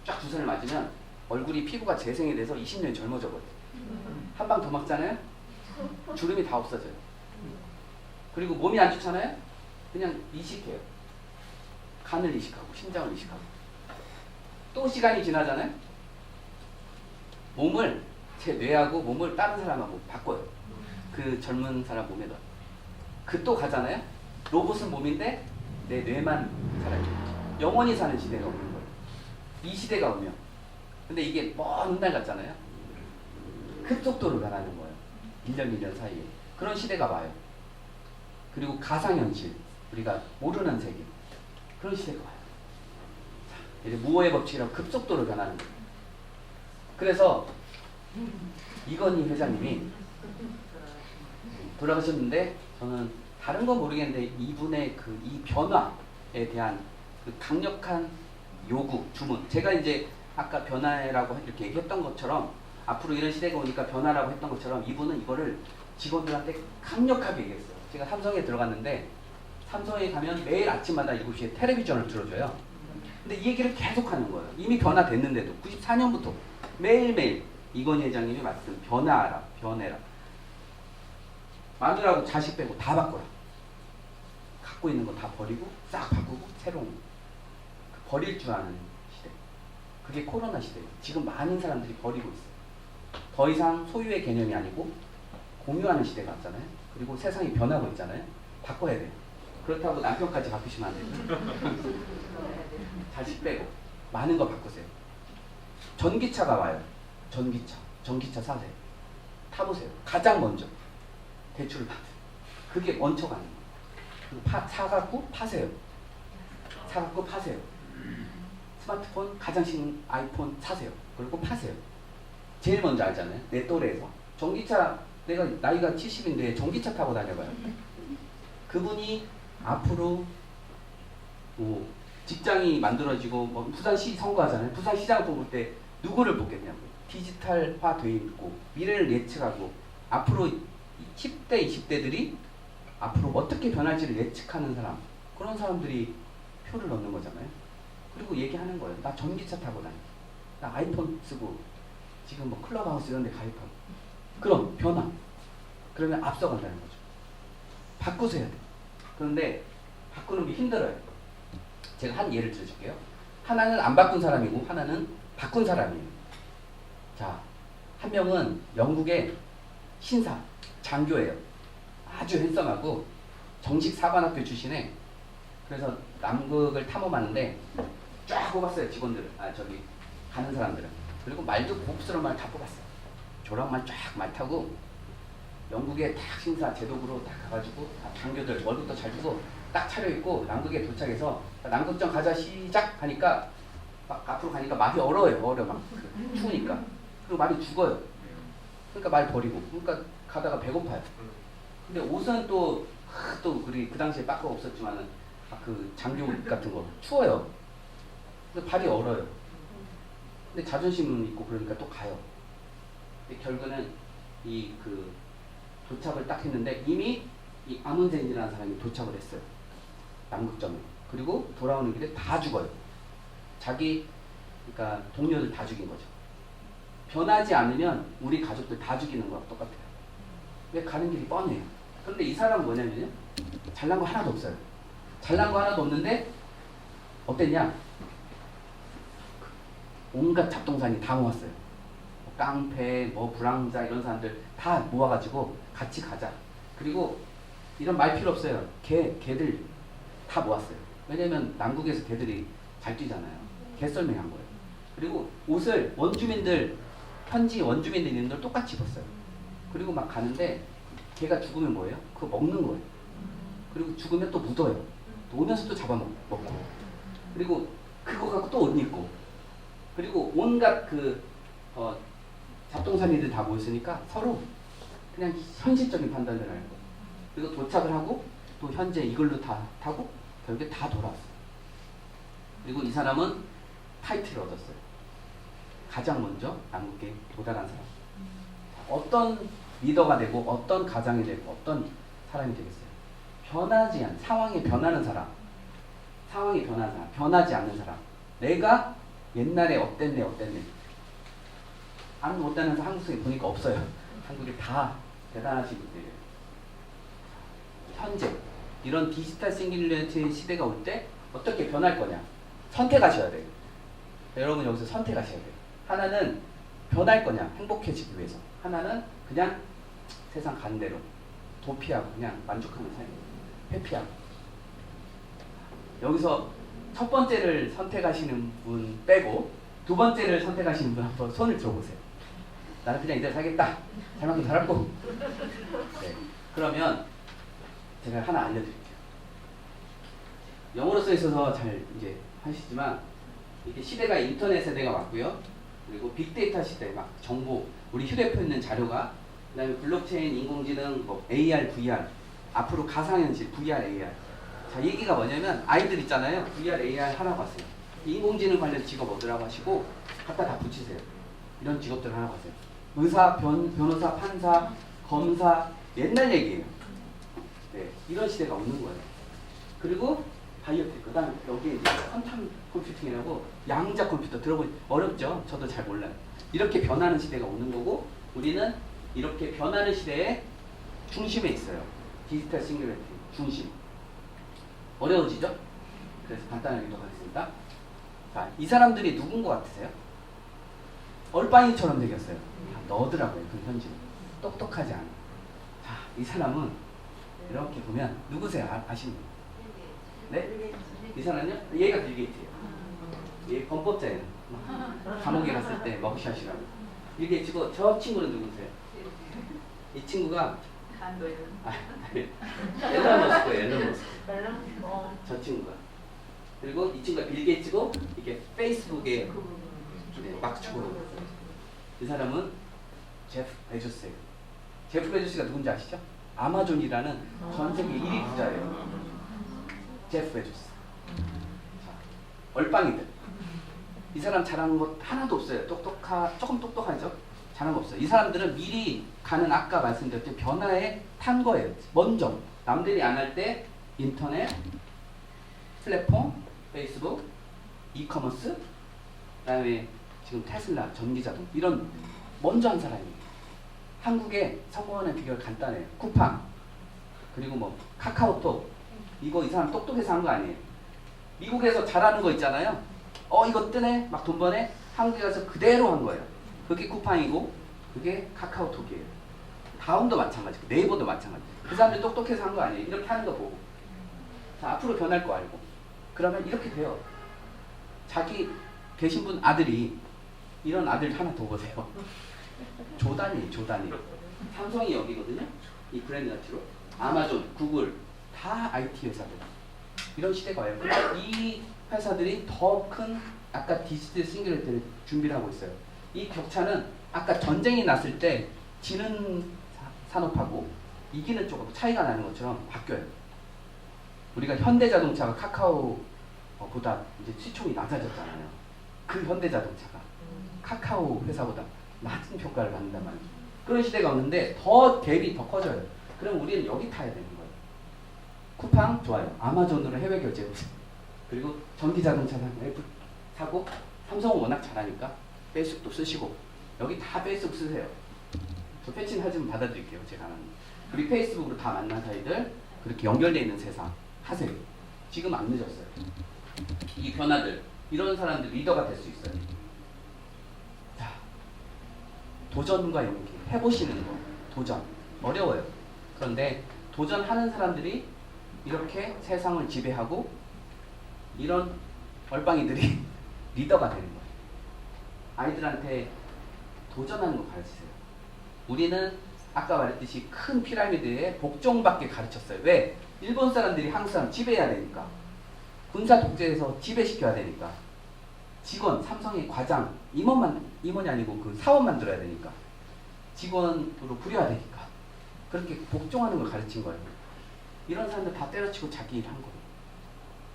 Speaker 1: 쫙 주사를 맞으면 얼굴이 피부가 재생이 돼서 20년이 젊어져 버려요. 한 방 더 맞잖아요. 주름이 다 없어져요. 그리고 몸이 안 좋잖아요. 그냥 이식해요. 간을 이식하고 심장을 이식하고 또 시간이 지나잖아요. 몸을 제 뇌하고 몸을 다른 사람하고 바꿔요. 그 젊은 사람 몸에다. 그 또 가잖아요. 로봇은 몸인데 내 뇌만 살아요. 영원히 사는 시대가 오는 거예요. 이 시대가 오면. 근데 이게 먼 날 같잖아요. 급속도로 변하는 거예요. 1년 1년 사이에. 그런 시대가 와요. 그리고 가상현실. 우리가 모르는 세계. 그런 시대가 와요. 자, 이제 무호의 법칙이라고 급속도로 변하는 거예요. 그래서 이건희 회장님이 돌아가셨는데 저는 다른 건 모르겠는데 이분의 그 이 변화에 대한 그 강력한 요구, 주문. 제가 이제 아까 변화라고 이렇게 얘기했던 것처럼 앞으로 이런 시대가 오니까 변화라고 했던 것처럼 이분은 이거를 직원들한테 강력하게 얘기했어요. 제가 삼성에 들어갔는데 삼성에 가면 매일 아침마다 7시에 텔레비전을 틀어줘요. 근데 이 얘기를 계속 하는 거예요. 이미 변화됐는데도 94년부터 매일매일 이건희 회장님이 말씀 변화하라, 변해라. 마누라하고 자식 빼고 다 바꿔라. 갖고 있는 거 다 버리고 싹 바꾸고 새로운 거. 버릴 줄 아는 시대. 그게 코로나 시대예요. 지금 많은 사람들이 버리고 있어요. 더 이상 소유의 개념이 아니고 공유하는 시대가 왔잖아요. 그리고 세상이 변하고 있잖아요. 바꿔야 돼요. 그렇다고 남편까지 바꾸시면 안 돼요. 자식 빼고 많은 거 바꾸세요. 전기차가 와요. 전기차 사세요. 타보세요. 가장 먼저 대출을 받으세요. 그게 먼저 가는 거예요. 사갖고 파세요. 사갖고 파세요. 스마트폰 가장 신은 아이폰 사세요. 그리고 파세요. 제일 먼저 알잖아요. 내 또래에서. 전기차 내가 나이가 70인데 전기차 타고 다녀봐요. 그분이 앞으로 뭐 직장이 만들어지고 뭐 부산시 선거하잖아요. 부산시장 뽑을 때 누구를 뽑겠냐고. 디지털화 돼 있고 미래를 예측하고 앞으로 10대 20대들이 앞으로 어떻게 변할지를 예측하는 사람, 그런 사람들이 표를 넣는 거잖아요. 그리고 얘기하는 거예요. 나 전기차 타고 다녀. 나 아이폰 쓰고 지금 뭐 클럽하우스 이런 데 가입하고. 그럼 변화. 그러면 앞서간다는 거죠. 바꾸셔야 돼요. 그런데 바꾸는 게 힘들어요. 제가 한 예를 들어줄게요. 하나는 안 바꾼 사람이고 하나는 바꾼 사람이에요. 자, 한 명은 영국의 신사, 장교예요. 아주 핸섬하고 정식 사관학교 출신에. 그래서 남극을 탐험하는데 쫙 뽑았어요. 직원들을. 가는 사람들은. 그리고 말도 고급스러운 말 다 뽑았어요. 조랑말 쫙 말 타고 영국의 딱 신사 제독으로 딱 가가지고 장교들 월급도 잘 주고 딱 차려입고 남극에 도착해서 남극전 가자 시작 하니까 막 앞으로 가니까 말이 얼어 막 추우니까. 그리고 말이 죽어요. 그러니까 말 버리고. 그러니까 가다가 배고파요. 근데 옷은 또 우리 그 당시에 빠꾸가 없었지만은 그 장교 같은 거 추워요. 근데 발이 얼어요. 근데 자존심은 있고 그러니까 또 가요. 근데 결국은 이 그 도착을 딱 했는데 이미 이 아문센이라는 사람이 도착을 했어요. 남극점에. 그리고 돌아오는 길에 다 죽어요. 자기 그러니까 동료들 다 죽인 거죠. 변하지 않으면 우리 가족들 다 죽이는 거랑 똑같아요. 왜 가는 길이 뻔해요. 그런데 이 사람은 뭐냐면요. 잘난 거 하나도 없어요. 잘난 거 하나도 없는데 어땠냐? 온갖 잡동사니 다 모았어요. 뭐 깡패, 뭐 불황자 이런 사람들 다 모아가지고 같이 가자. 그리고 이런 말 필요 없어요. 개들 다 모았어요. 왜냐면 남극에서 개들이 잘 뛰잖아요. 개썰매한 거예요. 그리고 옷을 현지 원주민들 똑같이 입었어요. 그리고 막 가는데 개가 죽으면 뭐예요? 그거 먹는 거예요. 그리고 죽으면 또 묻어요. 또 오면서 또 잡아먹고. 그리고 그거 갖고 또 옷 입고. 그리고 온갖 잡동사니들 다 모였으니까 서로 그냥 현실적인 판단을 하는 거예요. 그리고 도착을 하고 또 현재 이걸로 다 타고 결국에 다 돌아왔어요. 그리고 이 사람은 타이틀을 얻었어요. 가장 먼저 남극에 도달한 사람. 어떤 리더가 되고 어떤 가장이 되고 어떤 사람이 되겠어요? 변하지 않는 상황에 변하는 사람. 변하지 않는 사람. 내가 옛날에 어땠네. 안 못다는 사람 한국에 보니까 없어요. 한국에 다 대단하신 분들이에요. 현재 이런 디지털 싱귤러리티 시대가 올 때 어떻게 변할 거냐? 선택하셔야 돼요. 여러분 여기서 선택하셔야 돼요. 하나는 변할 거냐? 행복해지기 위해서. 하나는 그냥 세상 가는 대로 도피하고 그냥 만족하는 삶. 회피하고. 여기서 첫 번째를 선택하시는 분 빼고 두 번째를 선택하시는 분 한번 손을 들어보세요. 나는 그냥 이대로 살겠다. 잘만큼 살았고. 네. 그러면 제가 하나 알려드릴게요. 영어로 써 있어서 잘 이제 하시지만 이게 시대가 인터넷 세대가 왔고요. 그리고 빅데이터 시대, 막 정보, 우리 휴대폰에 있는 자료가, 그다음에 블록체인, 인공지능, 뭐 AR, VR, 앞으로 가상현실, VR, AR. 자, 얘기가 뭐냐면 아이들 있잖아요. VR, AR 하라고 하세요. 인공지능 관련 직업 얻으라고 하시고 갖다 다 붙이세요. 이런 직업들 하라고 하세요. 의사, 변호사, 판사, 검사, 옛날 얘기예요. 네, 이런 시대가 오는 거예요. 그리고 바이오테크, 그다음 여기에 이제 퀀텀 컴퓨팅이라고 양자 컴퓨터 들어보니 어렵죠? 저도 잘 몰라요. 이렇게 변하는 시대가 오는 거고 우리는 이렇게 변하는 시대의 중심에 있어요. 디지털 싱귤러리티 중심. 어려워지죠? 그래서 간단하게 하겠습니다. 자, 이 사람들이 누군 것 같으세요? 얼빵이처럼 생겼어요. 너더라고요. 그 현실. 똑똑하지 않아. 자, 이 사람은 이렇게 보면 누구세요? 아시는 분? 네? 이 사람은요? 얘가 빌 게이츠예요. 얘 범법자예요. 감옥에 갔을 때 머그샷이라고. 빌 게이츠고 저 친구는 누구세요? 이 친구가 앨런 머스크예요. 저 친구가. 그리고 이 친구가 빌 게이츠고 이게 페이스북에 막 주고. 이 사람은 제프 베조스예요. 제프 베조스가 누군지 아시죠? 아마존이라는 전 세계 1위 부자예요. 제프 베조스. 자, 얼빵이들. 이 사람 잘하는 것 하나도 없어요. 조금 똑똑하죠? 잘하는 거 없어요. 이 사람들은 미리 가는 아까 말씀드렸던 변화에 탄 거예요. 먼저 남들이 안 할 때 인터넷, 플랫폼, 페이스북, 이커머스, 그다음에 지금 테슬라, 전기자동 이런 먼저 한 사람이에요. 한국에 성공하는 비결 간단해요. 쿠팡, 그리고 뭐 카카오톡. 이거 이 사람 똑똑해서 한 거 아니에요. 미국에서 잘하는 거 있잖아요. 이거 뜨네, 막 돈 버네. 한국에 가서 그대로 한 거예요. 그게 쿠팡이고 그게 카카오톡이에요. 다음도 마찬가지고 네이버도 마찬가지. 그 사람들이 똑똑해서 한 거 아니에요. 이렇게 하는 거 보고. 자, 앞으로 변할 거 알고. 그러면 이렇게 돼요. 자기 계신 분 아들이 이런 아들 하나 더 보세요. 조단이. 삼성이 여기거든요. 이 브랜드 가치로. 아마존, 구글 다 IT 회사들. 이런 시대가 와요. 근데 이 회사들이 더 큰 아까 디지털 싱귤리티를 준비를 하고 있어요. 이 격차는 아까 전쟁이 났을 때 지는 산업하고 이기는 쪽으로 차이가 나는 것처럼 바뀌어요. 우리가 현대자동차가 카카오보다 이제 시총이 낮아졌잖아요. 그 현대자동차가 카카오 회사보다 낮은 평가를 받는단 말이죠. 그런 시대가 오는데 더 갭이 더 커져요. 그럼 우리는 여기 타야 되는 거예요. 쿠팡 좋아요. 아마존으로 해외 결제 보세요. 그리고 전기자동차 사고 삼성은 워낙 잘하니까 페이스북도 쓰시고 여기 다 페이스북 쓰세요. 저 패치는 하지만 받아드릴게요. 제가 하는. 우리 페이스북으로 다 만난 사이들 그렇게 연결되어 있는 세상 하세요. 지금 안 늦었어요. 이 변화들 이런 사람들 리더가 될 수 있어요. 자, 도전과 용기 해보시는 거 도전 어려워요. 그런데 도전하는 사람들이 이렇게 세상을 지배하고 이런 얼빵이들이 리더가 되는 거예요. 아이들한테 도전하는 거 가르치세요. 우리는 아까 말했듯이 큰 피라미드의 복종밖에 가르쳤어요. 왜? 일본 사람들이 한국 사람 지배해야 되니까. 군사 독재에서 지배시켜야 되니까. 직원, 삼성의 과장, 임원이 아니고 그 사원 만들어야 되니까. 직원으로 부려야 되니까. 그렇게 복종하는 걸 가르친 거예요. 이런 사람들 다 때려치고 자기 일 한 거예요.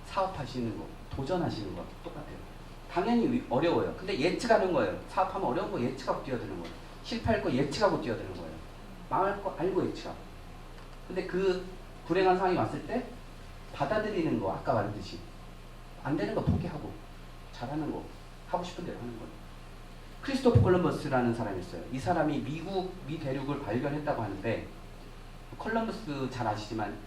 Speaker 1: 사업하시는 거, 도전하시는 거 똑같아요. 당연히 어려워요. 근데 예측하는 거예요. 사업하면 어려운 거 예측하고 뛰어드는 거예요. 실패할 거 예측하고 뛰어드는 거예요. 망할 거 알고 예측하고. 근데 그 불행한 상황이 왔을 때 받아들이는 거 아까 말했듯이 안 되는 거 포기하고 잘하는 거 하고 싶은 대로 하는 거예요. 크리스토퍼 콜럼버스라는 사람이 있어요. 이 사람이 미 대륙을 발견했다고 하는데 콜럼버스 잘 아시지만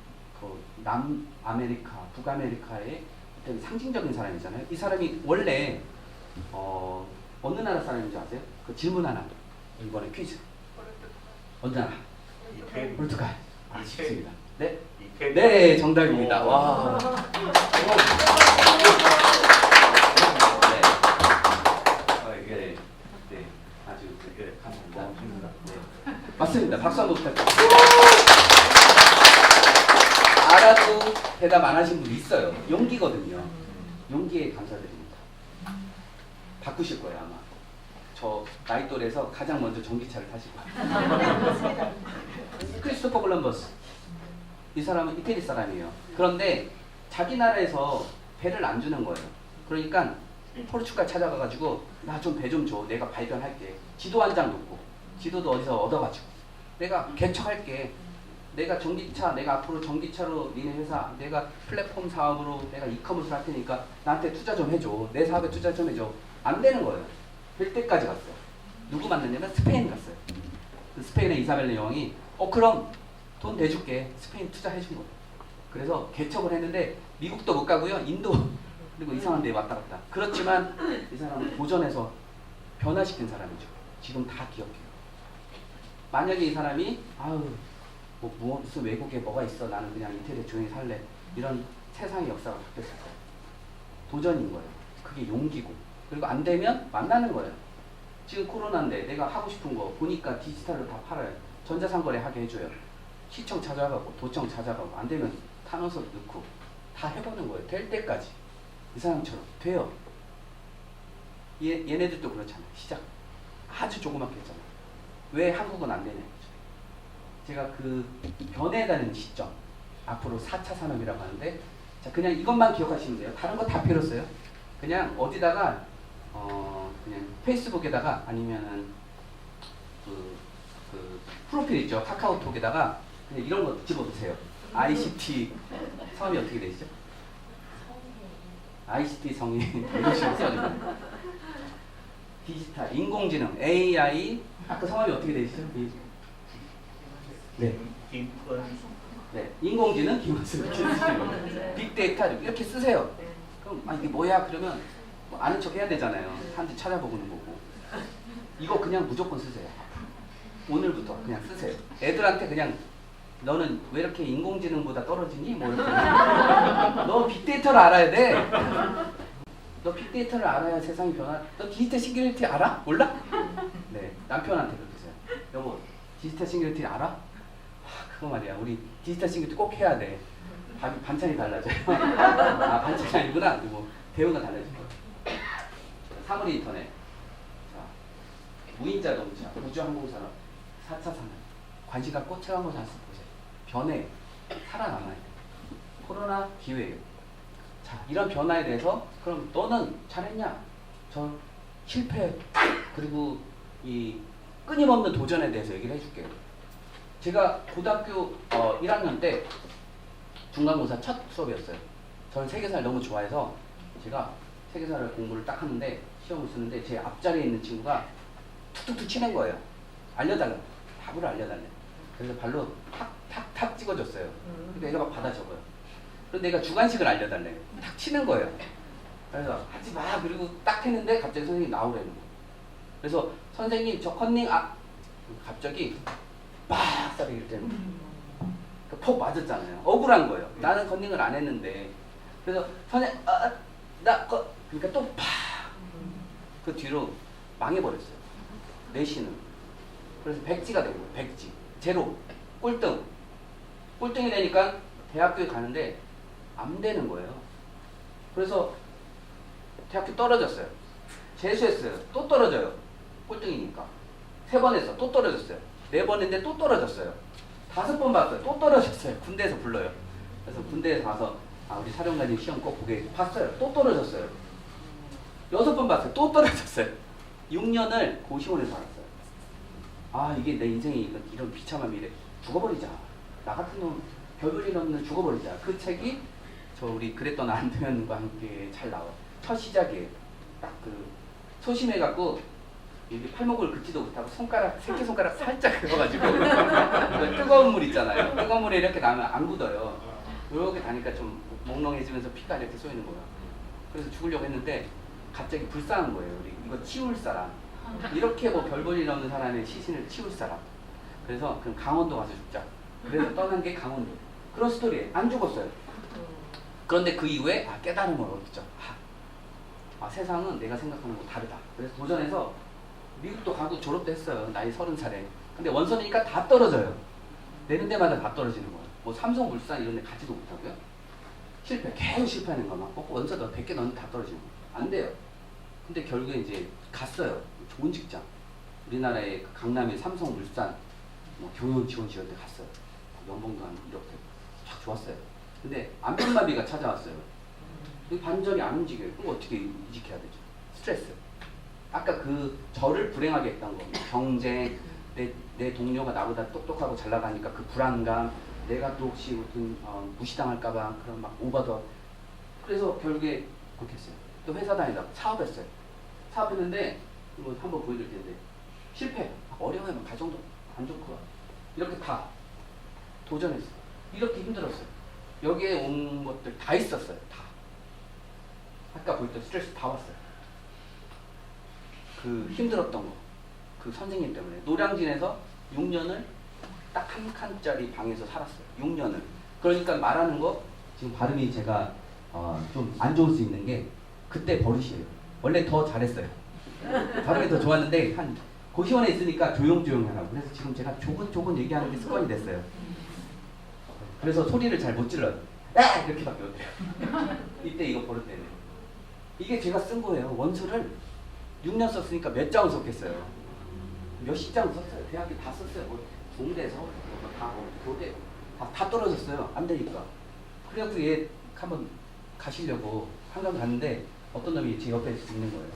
Speaker 1: 그 남아메리카, 북아메리카의 어떤 상징적인 사람이잖아요. 이 사람이 원래 어느 나라 사람인지 아세요? 그 질문 하나 이번에 퀴즈. 어느 나라? 포르투갈. 아, 쉽습니다. 네? 네, 정답입니다. 와. 네. 네. 아주 감사합니다. 네. 맞습니다. 박수 한번 부탁드립니다. 알아도 대답 안 하신 분 있어요. 용기거든요. 용기에 감사드립니다. 바꾸실 거예요, 아마. 저 나이 또래에서 가장 먼저 전기차를 타실 거예요. 크리스토퍼 콜럼버스. 이 사람은 이태리 사람이에요. 그런데 자기 나라에서 배를 안 주는 거예요. 그러니까 포르투갈 찾아가가지고 나 좀 배 좀 줘. 내가 발견할게. 지도 한 장 놓고 지도도 어디서 얻어가지고 내가 개척할게. 내가 전기차, 내가 앞으로 전기차로 니네 회사, 내가 플랫폼 사업으로 내가 이커머스 할 테니까 나한테 투자 좀 해줘. 내 사업에 투자 좀 해줘. 안 되는 거예요. 될 때까지 갔어요. 누구 만났냐면 스페인 갔어요. 스페인의 이사벨레 여왕이 그럼 돈 대줄게. 스페인 투자해준 거예요. 그래서 개척을 했는데 미국도 못 가고요. 인도 그리고 이상한 데 왔다 갔다. 그렇지만 이 사람은 도전해서 변화시킨 사람이죠. 지금 다 기억해요. 만약에 이 사람이 무슨 외국에 뭐가 있어. 나는 그냥 이태리에 조용히 살래. 이런 세상의 역사가 바뀌었을 거예요. 도전인 거예요. 그게 용기고. 그리고 안 되면 만나는 거예요. 지금 코로나인데 내가 하고 싶은 거 보니까 디지털로 다 팔아요. 전자상거래 하게 해줘요. 시청 찾아가고 도청 찾아가고 안 되면 탄원서 넣고 다 해보는 거예요. 될 때까지. 이 사람처럼 돼요. 얘네들도 그렇잖아요. 시작 아주 조그맣게 했잖아요. 왜 한국은 안 되냐. 제가 그 변해가는 시점 앞으로 4차 산업이라고 하는데 자 그냥 이것만 기억하시면 돼요. 다른 거 다 필요 없어요. 그냥 어디다가 그냥 페이스북에다가 아니면은 그 프로필 있죠. 카카오톡에다가 그냥 이런 거 집어주세요. ICT 성함이 어떻게 되시죠? ICT 성인 이러시면 써요. 디지털, 인공지능, AI 아까 성함이 어떻게 되시죠? 네. 네. 인공지능 김원수 이렇게 쓰시고 빅데이터 이렇게 쓰세요. 그럼 이게 뭐야? 그러면 뭐 아는 척 해야 되잖아요. 사람들이 찾아보고는 거고. 이거 그냥 무조건 쓰세요. 오늘부터 그냥 쓰세요. 애들한테 그냥 너는 왜 이렇게 인공지능보다 떨어지니? 뭐 이렇게. 너 빅데이터를 알아야 돼. 너 빅데이터를 알아야 세상이 변화. 너 디지털 싱귤리티 알아? 몰라? 네. 남편한테 그렇게 써요. 여보, 디지털 싱귤리티 알아? 그거 말이야. 우리 디지털 싱귤리티 꼭 해야 돼. 반찬이 달라져요. 아, 반찬이 아니구나. 뭐 대우가 달라질 거예요. 사물이 인터넷. 자, 무인자 동차, 우주항공산업, 4차 산업. 관심 갖고 책 한 권 샀을 보세요. 변해, 살아남아야 돼. 코로나 기회예요. 자, 이런 변화에 대해서 그럼 너는 잘했냐? 저 실패, 그리고 이 끊임없는 도전에 대해서 얘기를 해줄게요. 제가 고등학교 1학년 때 중간고사 첫 수업이었어요. 저는 세계사를 너무 좋아해서 제가 세계사를 공부를 딱 하는데 시험을 쓰는데 제 앞자리에 있는 친구가 툭툭툭 치는 거예요. 알려달라. 답을 알려달래. 그래서 발로 탁탁탁 찍어줬어요. 근데 애가 막 받아 적어요. 그런데 내가 주관식을 알려달래. 탁 치는 거예요. 그래서 하지 마. 그리고 딱 했는데 갑자기 선생님이 나오라는 거예요. 그래서 선생님 저 컨닝 갑자기 빡 쏴리기를 때는 거예요. 폭 맞았잖아요. 억울한 거예요. 나는 컨닝을 안 했는데. 그래서 선생님 그러니까 또 팍. 그 뒤로 망해버렸어요. 내신은. 그래서 백지가 된 거예요. 백지. 제로. 꼴등. 꼴등이 되니까 대학교에 가는데 안 되는 거예요. 그래서 대학교 떨어졌어요. 재수했어요. 또 떨어져요. 꼴등이니까. 3번 했어. 또 떨어졌어요. 4번 했는데 또 떨어졌어요. 5번 봤어요. 또 떨어졌어요. 군대에서 불러요. 그래서 군대에서 가서 우리 사령관님 시험 꼭 보게 봤어요. 또 떨어졌어요. 6번 봤어요. 또 떨어졌어요. 6년을 고시원에서 살았어요. 이게 내 인생이 이런 비참한 미래. 죽어버리자. 나 같은 놈 별볼일 없는 죽어버리자. 그 책이 저 우리 그랬던 안도현과 함께 잘 나와요. 첫 시작이에요. 딱 그 소심해갖고 여기 팔목을 긋지도 못하고 새끼손가락 살짝 그어가지고 뜨거운 물 있잖아요. 뜨거운 물에 이렇게 나면 안 굳어요. 이렇게 다니까 좀 몽롱해지면서 피가 이렇게 쏘이는 거예요. 그래서 죽으려고 했는데 갑자기 불쌍한 거예요. 우리 이거 치울 사람. 이렇게 뭐 별 볼 일 없는 사람의 시신을 치울 사람. 그래서 그럼 강원도 가서 죽자. 그래서 떠난 게 강원도. 그런 스토리예요. 안 죽었어요. 그런데 그 이후에 깨달음을 얻었죠. 세상은 내가 생각하는 거 다르다. 그래서 도전해서 미국도 가고 졸업도 했어요. 나이 30살에. 근데 원서니까 다 떨어져요. 내는 데마다 다 떨어지는 거예요. 뭐 삼성물산 이런 데 가지도 못하고요. 실패, 계속 실패하는 거 막 원서 너 100개 넣는데 다 떨어지는 거예요. 안 돼요. 근데 결국에 이제 갔어요. 좋은 직장. 우리나라의 강남의 삼성물산 뭐 경영 지원실 때 갔어요. 연봉도 한 1억 되고 쫙 좋았어요. 근데 안면마비가 찾아왔어요. 관절이 안 움직여요. 그럼 어떻게 이직해야 되죠? 스트레스. 아까 그 저를 불행하게 했던 거. 경쟁, 내 동료가 나보다 똑똑하고 잘 나가니까 그 불안감, 내가 또 혹시 무슨 무시당할까봐 그런 막 오버더. 그래서 결국에 그렇게 했어요. 또 회사 다니다가 사업했어요. 사업했는데 뭐 한번 보여드릴 텐데 실패. 어려워요. 가정도 안 좋고 이렇게 다 도전했어요. 이렇게 힘들었어요. 여기에 온 것들 다 있었어요. 다. 아까 보였던 스트레스 다 왔어요. 그 힘들었던 거. 그 선생님 때문에. 노량진에서 6년을 딱 한 칸짜리 방에서 살았어요. 6년을. 그러니까 말하는 거 지금 발음이 제가 좀 안 좋을 수 있는 게 그때 버릇이에요. 원래 더 잘했어요. 발음이 더 좋았는데 한 고시원에 있으니까 조용조용 하라고. 그래서 지금 제가 조곤조곤 얘기하는 게 습관이 됐어요. 그래서 소리를 잘 못 질러요. 이렇게밖에 못해요. 이때 이거 버릇되네요. 이게 제가 쓴 거예요. 원서를 6년 썼으니까 몇 장을 썼겠어요. 몇십 장 썼어요. 대학에 다 썼어요. 뭐 공대에서 교대 다 떨어졌어요. 안 되니까. 그래갖고 얘 한번 가시려고 한강 갔는데 어떤 놈이 제 옆에 있는 거예요.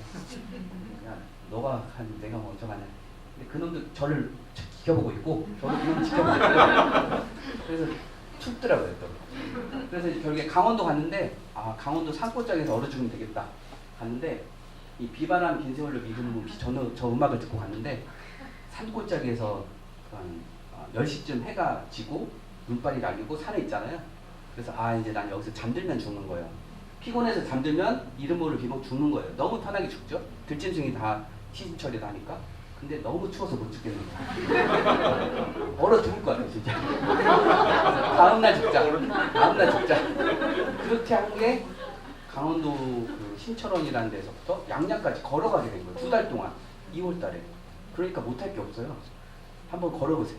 Speaker 1: 야, 너가 내가 먼저 가냐. 근데 그 놈도 저를 지켜보고 있고 저도 그 놈을 지켜보고 있고 그래서 춥더라고요. 또. 그래서 결국에 강원도 갔는데 강원도 산골짜기에서 얼어 죽으면 되겠다. 갔는데 이 비바람 긴 세월로 미루는 저 음악을 듣고 갔는데 산골짜기에서 한 10시쯤 해가 지고 눈발이 날리고 산에 있잖아요. 그래서 이제 난 여기서 잠들면 죽는 거예요. 피곤해서 잠들면 이름 모를 비명 죽는 거예요. 너무 편하게 죽죠. 들짐승이 다 시신 처리를 하니까. 근데 너무 추워서 못 죽겠는 거야. 얼어 죽을 것 같아 진짜. 다음날 죽자. 그렇게 한 게 강원도 그 신철원이라는 데서부터 양양까지 걸어가게 된 거예요. 2달 동안. 2월 달에. 그러니까 못할 게 없어요. 한번 걸어보세요.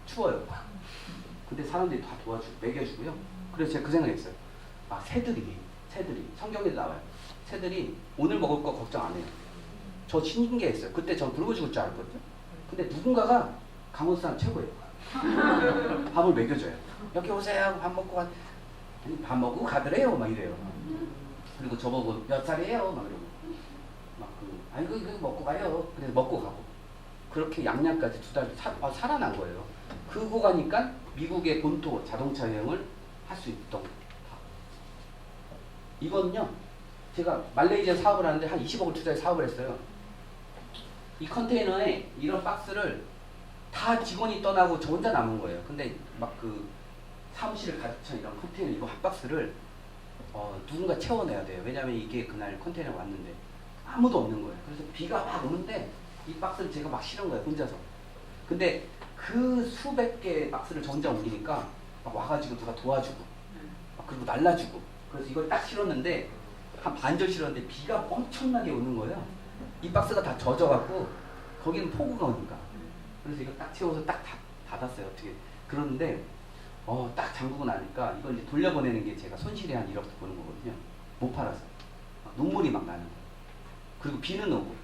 Speaker 1: 추워요. 근데 사람들이 다 도와주고 먹여주고요. 그래서 제가 그 생각했어요. 아, 새들이 성경에도 나와요. 새들이 오늘 먹을 거 걱정 안 해요. 저 신기했어요. 그때 전 굶어 죽을 줄 알았거든요. 근데 누군가가 강원도 사람 최고예요. 밥을 먹여줘요. 여기 오세요. 밥 먹고 가. 아니, 밥 먹고 가더래요. 막 이래요. 그리고 저보고 몇 살이에요? 막 이러고. 아이고 이거 먹고 가요. 그래서 먹고 가고. 그렇게 양양까지 2달 살아난 거예요. 그거 가니까 미국의 본토 자동차 여행을 할 수 있던 거. 이건요, 제가 말레이시아 사업을 하는데 한 20억을 투자해 사업을 했어요. 이 컨테이너에 이런 박스를 다 직원이 떠나고 저 혼자 남은 거예요. 근데 막 그 사무실을 가득 찬 이런 컨테이너 이거 한 박스를 누군가 채워내야 돼요. 왜냐하면 이게 그날 컨테이너가 왔는데 아무도 없는 거예요. 그래서 비가 막 오는데 이 박스를 제가 막 실은 거예요. 혼자서. 근데 그 수백 개의 박스를 저 혼자 옮기니까 막 와가지고 누가 도와주고 막 그리고 날라주고. 그래서 이걸 딱 실었는데 한 반절 실었는데 비가 엄청나게 오는 거예요. 이 박스가 다 젖어갖고 거기는 폭우가 오니까. 그래서 이거 딱 채워서 딱 닫았어요. 어떻게. 그러는데 딱 잠그고 나니까 이걸 이제 돌려보내는 게 제가 손실이 한 1억 보는 거거든요. 못 팔아서. 눈물이 막 나는 거예요. 그리고 비는 오고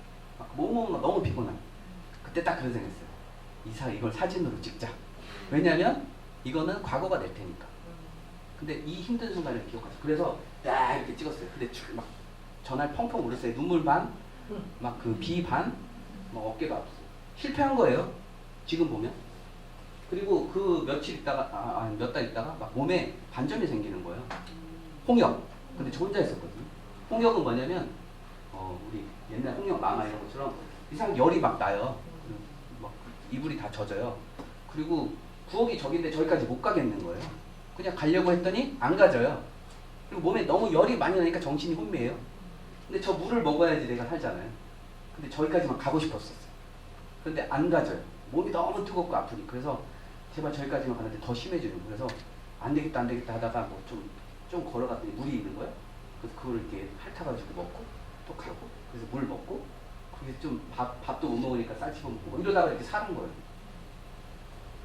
Speaker 1: 몸은 너무 피곤하고. 그때 딱 그런 생각했어요. 이걸 사진으로 찍자. 왜냐면 이거는 과거가 될 테니까. 근데 이 힘든 순간을 기억하죠. 그래서 야 이렇게 찍었어요. 근데 막 전화를 펑펑 울었어요. 눈물 반, 막 그 비 반, 막 어깨가 아프고. 실패한 거예요. 지금 보면. 그리고 그 며칠 있다가 몇 달 있다가 막 몸에 반점이 생기는 거예요. 홍역. 근데 저 혼자 있었거든요. 홍역은 뭐냐면 우리 옛날 홍역 마마 이런 것처럼 이상 열이 막 나요. 막 이불이 다 젖어요. 그리고 부엌이 저긴데 저기까지 못 가겠는 거예요. 그냥 가려고 했더니 안 가져요. 그리고 몸에 너무 열이 많이 나니까 정신이 혼미해요. 근데 저 물을 먹어야지 내가 살잖아요. 근데 저기까지만 가고 싶었었어요. 그런데 안 가져요. 몸이 너무 뜨겁고 아프니. 그래서 제발 저기까지만 가는데 더 심해지는 거예요. 그래서 안 되겠다 하다가 뭐 좀 걸어갔더니 물이 있는 거예요. 그래서 그걸 이렇게 핥아가지고 먹고 또 가고. 그래서 물 먹고 그게 좀 밥도 못 먹으니까 쌀 씹어 먹고 이러다가 이렇게 사는 거예요.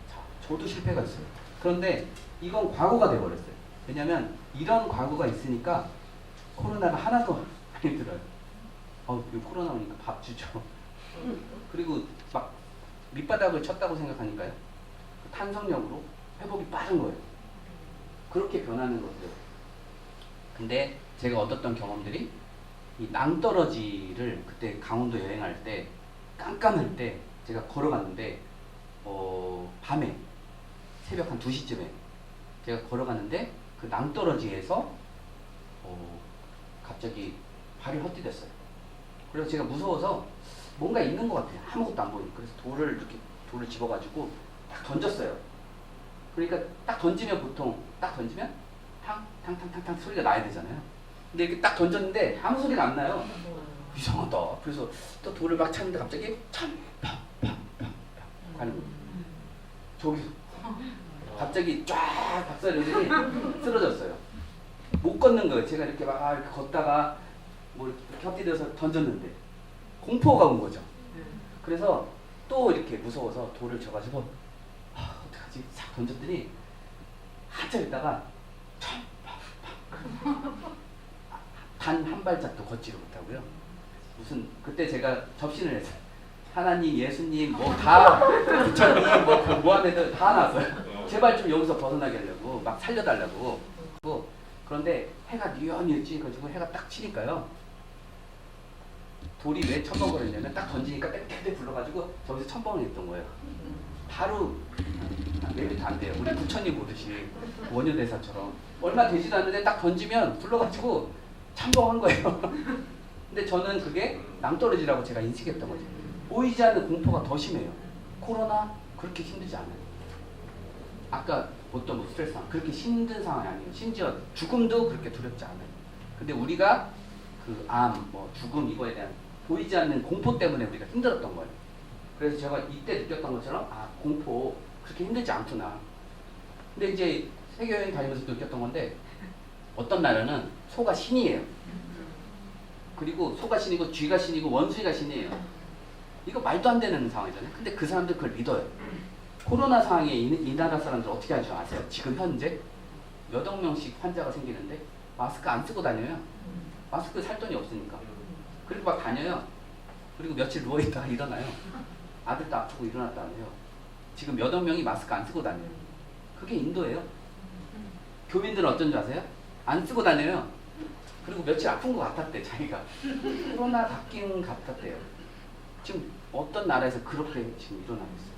Speaker 1: 자, 저도 실패가 있어요. 그런데 이건 과거가 돼버렸어요. 왜냐면 이런 과거가 있으니까 코로나가 하나도 안 힘들어요. 이 코로나 오니까 밥 주죠. 그리고 막 밑바닥을 쳤다고 생각하니까요. 그 탄성력으로 회복이 빠른 거예요. 그렇게 변하는 것들. 근데 제가 얻었던 경험들이 이 낭떠러지를 그때 강원도 여행할 때 깜깜할 때 제가 걸어갔는데 밤에 새벽 한 2시쯤에 제가 걸어갔는데 그 낭떠러지에서 갑자기 발이 헛디뎠어요. 그래서 제가 무서워서 뭔가 있는 것 같아요. 아무것도 안 보이고. 그래서 돌을 집어가지고 딱 던졌어요. 그러니까 딱 던지면 보통 딱 던지면 탕탕탕탕 소리가 나야 되잖아요. 근데 이렇게 딱 던졌는데 아무 소리가 안 나요. 이상하다. 그래서 또 돌을 막 찾는데 갑자기 팡팡팡팡 가는 거예요. 저기서 갑자기 쫙 박사들이 쓰러졌어요. 못 걷는 거예요. 제가 이렇게 막 이렇게 걷다가 뭐 이렇게 헛디뎌서 던졌는데 공포가 온 거죠. 그래서 또 이렇게 무서워서 돌을 져가지고 어떡하지? 싹 던졌더니 한참 있다가 단 한 발짝도 걷지를 못하고요. 무슨 그때 제가 접신을 했어요. 하나님, 예수님, 뭐 다 부처님, 뭐 모하메드 다 나왔어요. 제발 좀 여기서 벗어나게 하려고 막 살려달라고. 그런데 해가 뉘엿뉘엿 찌가지고 해가 딱 치니까요. 돌이 왜 첨벙거렸냐면 딱 던지니까 땡땡땡 불러가지고 저기서 첨벙을 했던 거예요. 바로 몇 미터 안 돼요. 우리 부처님 보듯이 원효대사처럼 얼마 되지도 않는데 딱 던지면 불러가지고 첨벙한 거예요. 근데 저는 그게 낭떠러지라고 제가 인식했던 거죠. 보이지 않는 공포가 더 심해요. 코로나 그렇게 힘들지 않아요. 아까 어떤 뭐 스트레스 상황 그렇게 힘든 상황이 아니에요. 심지어 죽음도 그렇게 두렵지 않아요. 근데 우리가 그 암, 뭐 죽음 이거에 대한 보이지 않는 공포 때문에 우리가 힘들었던 거예요. 그래서 제가 이때 느꼈던 것처럼 공포 그렇게 힘들지 않구나. 근데 이제 세계여행 다니면서 느꼈던 건데 어떤 나라는 소가 신이에요. 그리고 소가 신이고 쥐가 신이고 원숭이가 신이에요. 이거 말도 안 되는 상황이잖아요. 근데 그 사람들 그걸 믿어요. 코로나 상황에 이 나라 사람들 어떻게 하죠 아세요? 지금 현재 몇억 명씩 환자가 생기는데 마스크 안 쓰고 다녀요. 마스크 살 돈이 없으니까. 그리고 막 다녀요. 그리고 며칠 누워있다가 일어나요. 아들도 아프고 일어났다 하네요. 지금 몇억 명이 마스크 안 쓰고 다녀요. 그게 인도예요. 교민들은 어쩐 줄 아세요? 안 쓰고 다녀요. 그리고 며칠 아픈 것 같았대 자기가. 코로나 바뀐 같았대요. 지금 어떤 나라에서 그렇게 지금 일어나고 있어요.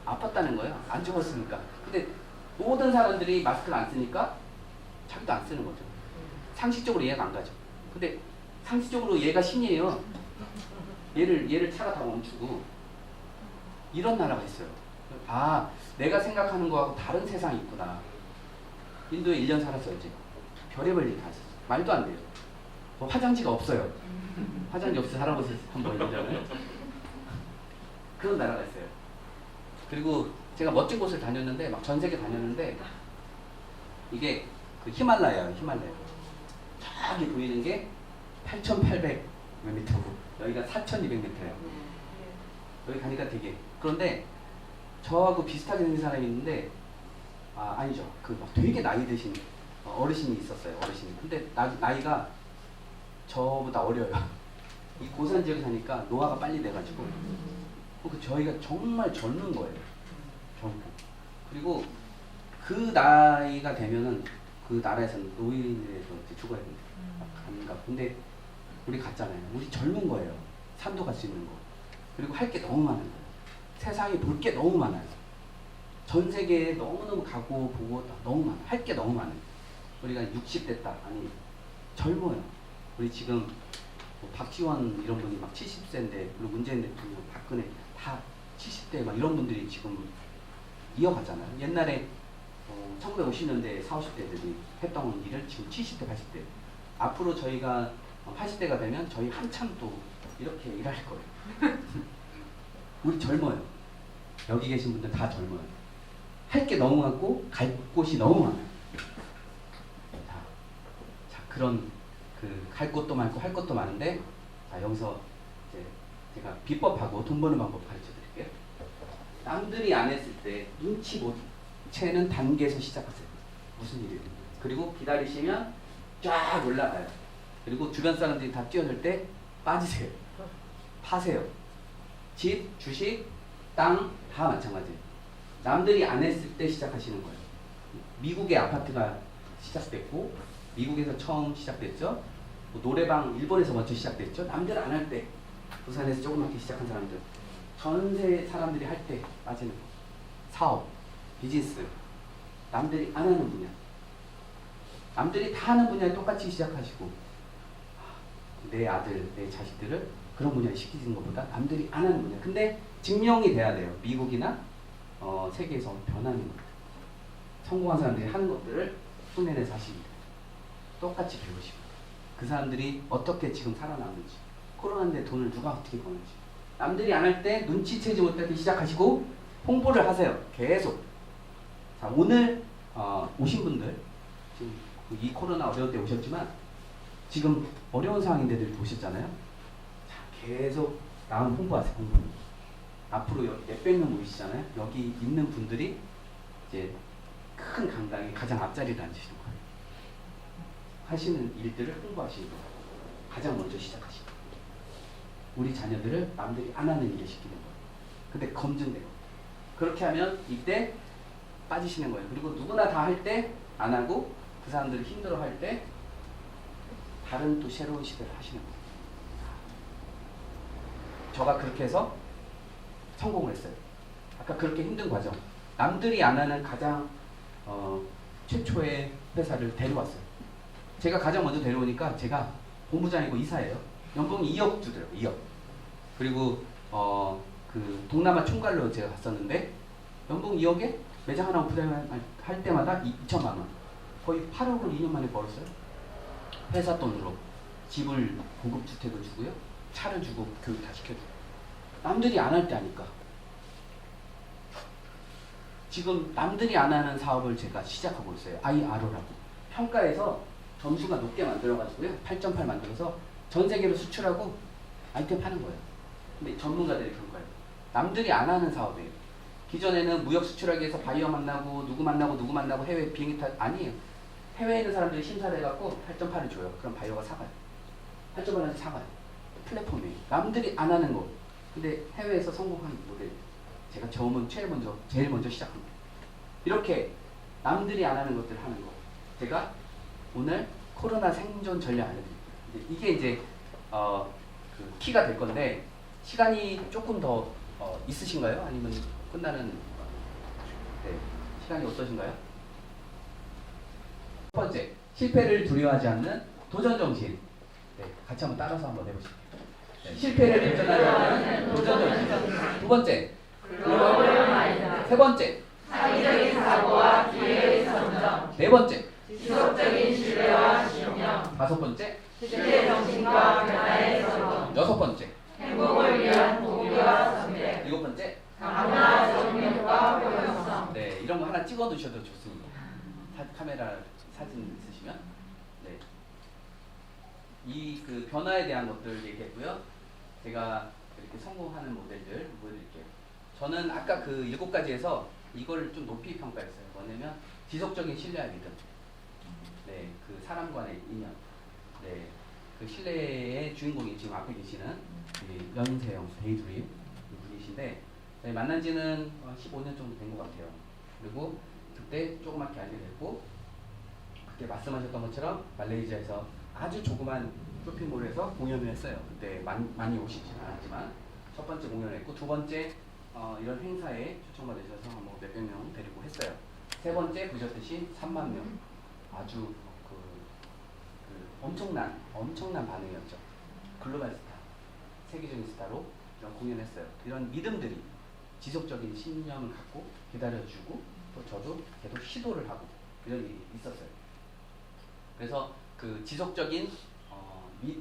Speaker 1: 아팠다는 거예요. 안 죽었으니까. 근데 모든 사람들이 마스크를 안 쓰니까 자기도 안 쓰는 거죠. 상식적으로 이해가 안 가죠. 근데 상식적으로 얘가 신이에요. 얘를 차가 다 멈추고 이런 나라가 있어요. 아, 내가 생각하는 거하고 다른 세상이 있구나. 인도에 1년 살았어요. 이제 별의별 일 다 했어요. 말도 안 돼요. 뭐 화장지가 없어요. 화장지 없이 살아보세요. 한번 이러잖아요. 그런 나라가 있어요. 그리고 제가 멋진 곳을 다녔는데 막 전 세계 다녔는데 이게 그 히말라야예요. 히말라야. 저기 보이는 게 8,800 몇 미터고 여기가 4,200m예요. 여기 가니까 되게 그런데 저하고 비슷하게 생긴 사람이 있는데 아니죠. 그 막 되게 나이 드신 어르신이 있었어요. 어르신이. 근데 나이가 저보다 어려요. 이 고산 지역에 사니까 노화가 빨리 돼가지고 저희가 정말 젊은 거예요. 젊고. 그리고 그 나이가 되면은 그 나라에서는 노인에서 죽어야 된다. 근데 우리 갔잖아요. 우리 젊은 거예요. 산도 갈 수 있는 거. 그리고 할 게 너무 많은 거예요. 세상에 볼 게 너무 많아요. 전 세계에 너무너무 가고 보고 너무 많아요. 할 게 너무 많아요. 우리가 60 됐다. 아니 젊어요. 우리 지금 뭐 박지원 이런 분이 막 70세인데 그리고 문재인 대통령, 박근혜 다 70대 막 이런 분들이 지금 이어가잖아요. 옛날에 1950년대 40, 50대들이 했던 일을 지금 70대, 80대. 앞으로 저희가 80대가 되면 저희 한참 또 이렇게 일할 거예요. 우리 젊어요. 여기 계신 분들 다 젊어요. 할 게 너무 많고 갈 곳이 너무 많아요. 자 그런 갈 곳도 많고 할 것도 많은데 자 여기서 이제 제가 비법하고 돈 버는 방법 가르쳐 드릴게요. 남들이 안 했을 때 눈치 못 채는 단계에서 시작하세요. 무슨 일이에요? 그리고 기다리시면 쫙 올라가요. 그리고 주변 사람들이 다 뛰어들 때 빠지세요. 파세요. 집, 주식, 땅 다 마찬가지예요. 남들이 안 했을 때 시작하시는 거예요. 미국의 아파트가 시작됐고 미국에서 처음 시작됐죠. 뭐 노래방 일본에서 먼저 시작됐죠. 남들 안 할 때 부산에서 조그맣게 시작한 사람들 전세 사람들이 할 때 빠지는 거. 사업, 비즈니스 남들이 안 하는 분야 남들이 다 하는 분야에 똑같이 시작하시고 내 아들, 내 자식들을 그런 분야에 시키는 것보다 남들이 안 하는 분야. 근데 증명이 돼야 돼요. 미국이나 세계에서 변하는 것. 성공한 사람들이 하는 것들을 손해내서 하십니다. 똑같이 배우시고 그 사람들이 어떻게 지금 살아남는지 코로나인데 돈을 누가 어떻게 버는지 남들이 안 할 때 눈치채지 못할 때 시작하시고 홍보를 하세요. 계속. 자 오늘 오신 분들 지금 이 코로나 어려울 때 오셨지만 지금 어려운 상황인데들 오셨잖아요. 자 계속 나온 홍보하세요. 홍보. 앞으로 몇백 명 모이시잖아요. 여기 있는 분들이 이제 큰 강당에 가장 앞자리를 앉으시는 거예요. 하시는 일들을 홍보하시는 거예요. 가장 먼저 시작하시고 우리 자녀들을 남들이 안 하는 일을 시키는 거예요. 근데 검증돼요. 그렇게 하면 이때 빠지시는 거예요. 그리고 누구나 다 할 때 안 하고 그 사람들이 힘들어할 때 다른 또 새로운 시대를 하시는 거예요. 저가 그렇게 해서 성공을 했어요. 아까 그렇게 힘든 과정. 남들이 안 하는 가장 최초의 회사를 데려왔어요. 제가 가장 먼저 데려오니까 제가 본부장이고 이사예요. 연봉이 2억 주더라고요. 2억. 그리고 그 동남아 총괄로 제가 갔었는데 연봉 2억에 매장 하나 오픈할 때마다 2천만 원. 거의 8억을 2년 만에 벌었어요. 회사 돈으로 집을 고급 주택을 주고요. 차를 주고 교육 다 시켜주고. 남들이 안 할 때 하니까. 지금 남들이 안 하는 사업을 제가 시작하고 있어요. IRO라고. 평가에서 점수가 높게 만들어가지고요. 8.8 만들어서 전 세계로 수출하고 아이템 파는 거예요. 근데 전문가들이 평가해요. 남들이 안 하는 사업이에요. 기존에는 무역 수출하기 위해서 바이어 만나고 누구 만나고 해외 비행기 타 아니에요. 해외에 있는 사람들이 심사를 해갖고 8.8을 줘요. 그럼 바이어가 사가요. 8.8을 사가요. 플랫폼이 남들이 안 하는 거. 근데 해외에서 성공한 모델 제가 제일 먼저 시작합니다. 이렇게 남들이 안 하는 것들 하는 거. 제가 오늘 코로나 생존 전략 알려드릴게요. 이게 이제 그 키가 될 건데 시간이 조금 더 있으신가요? 아니면 끝나는 네, 시간이 어떠신가요? 첫 번째, 실패를 두려워하지 않는 도전 정신. 네, 같이 한번 따라서 한번 해보실게요. 네, 실패를 도전하지 않는 도전 정신. 두 번째, 세 번째,
Speaker 2: 창의적인 사고와 기회의 선정,
Speaker 1: 네 번째,
Speaker 2: 지속적인 신뢰와 신념,
Speaker 1: 다섯 번째,
Speaker 2: 시대 정신과 변화의 선동,
Speaker 1: 여섯 번째,
Speaker 2: 행복을 위한 동기와 선택,
Speaker 1: 일곱 번째.
Speaker 2: 강화 정력과 효용성.
Speaker 1: 네, 이런 거 하나 찍어 두셔도 좋습니다. 카메라 사진 있으시면. 네. 이 그 변화에 대한 것들 얘기했고요. 제가 이렇게 성공하는 모델들 보여드릴게요. 저는 아까 그 7가지에서 이걸 좀 높이 평가했어요. 뭐냐면 지속적인 신뢰와 믿음. 네, 그 사람 간의 인연. 네, 그 신뢰의 주인공이 지금 앞에 계시는 우리 연세영 데이드림 분이신데 네, 만난 지는 15년 정도 된 것 같아요. 그리고 그때 조그맣게 알게 됐고 그때 말씀하셨던 것처럼 말레이시아에서 아주 조그만 쇼핑몰에서 공연을 했어요. 그때 많이 오시진 않았지만 첫 번째 공연을 했고 두 번째 이런 행사에 초청받으셔서 뭐 몇백 명 데리고 했어요. 세 번째 보셨듯이 3만 명 아주 엄청난 반응이었죠. 글로벌 스타, 세계적인 스타로 이런 공연했어요. 이런 믿음들이 지속적인 신념을 갖고 기다려주고 또 저도 계속 시도를 하고 이런 일이 있었어요. 그래서 그 지속적인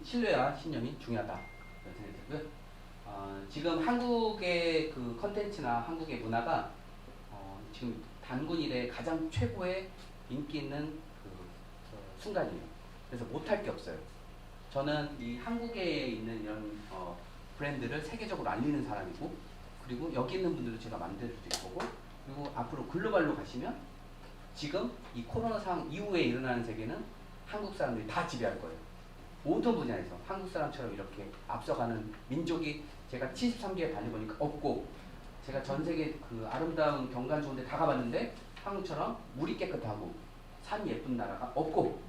Speaker 1: 신뢰와 신념이 중요하다 이런 생각이 들고요. 지금 한국의 그 컨텐츠나 한국의 문화가 지금 단군 이래 가장 최고의 인기 있는 그 순간이에요. 그래서 못할 게 없어요. 저는 이 한국에 있는 이런 브랜드를 세계적으로 알리는 사람이고 그리고 여기 있는 분들도 제가 만들어드릴 거고 그리고 앞으로 글로벌로 가시면 지금 이 코로나 상황 이후에 일어나는 세계는 한국 사람들이 다 지배할 거예요. 모든 분야에서 한국 사람처럼 이렇게 앞서가는 민족이 제가 73개에 다녀보니까 없고 제가 전 세계 그 아름다운 경관 좋은 데 다 가봤는데 한국처럼 물이 깨끗하고 산이 예쁜 나라가 없고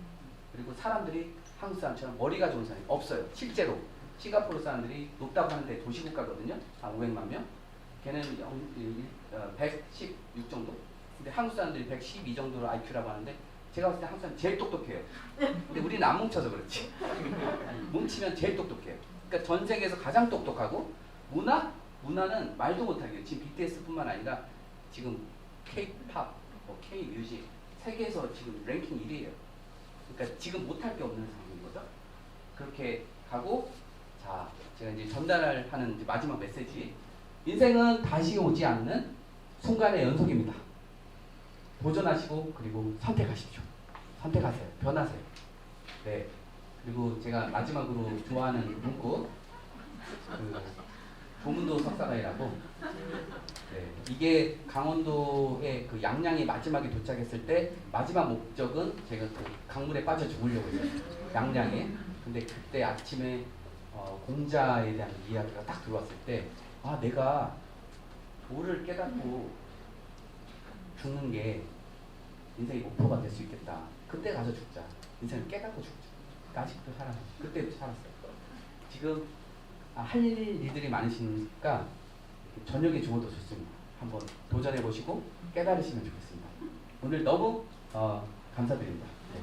Speaker 1: 그리고 사람들이 한국 사람처럼 머리가 좋은 사람이 없어요. 실제로 싱가포르 사람들이 높다고 하는데 도시국가거든요. 한 500만 명. 걔는 116 정도. 근데 한국 사람들이 112 정도로 IQ라고 하는데 제가 봤을 때 한국 사람 제일 똑똑해요. 근데 우리는 안 뭉쳐서 그렇지. 뭉치면 제일 똑똑해요. 그러니까 전 세계에서 가장 똑똑하고 문화는 말도 못하게 지금 BTS뿐만 아니라 지금 K-팝, K-뮤직 세계에서 지금 랭킹 1위예요. 그러니까 지금 못할 게 없는 상황인 거죠. 그렇게 가고 자 제가 이제 전달하는 이제 마지막 메시지 인생은 다시 오지 않는 순간의 연속입니다. 도전하시고 그리고 선택하십시오. 선택하세요. 변하세요. 네. 그리고 제가 마지막으로 좋아하는 문구 그 조문도 석사가이라고 네. 이게 강원도의 그 양양이 마지막에 도착했을 때 마지막 목적은 제가 그 강물에 빠져 죽으려고 했어요. 양양에. 근데 그때 아침에 공자에 대한 이야기가 딱 들어왔을 때 아 내가 도를 깨닫고 죽는 게 인생의 목표가 될 수 있겠다. 그때 가서 죽자. 인생을 깨닫고 죽자. 아직도 살아요. 그때도 살았어요. 지금 할 일들이 많으시니까 저녁에 죽어도 좋습니다. 한번 도전해 보시고 깨달으시면 좋겠습니다. 오늘 너무 감사드립니다. 네.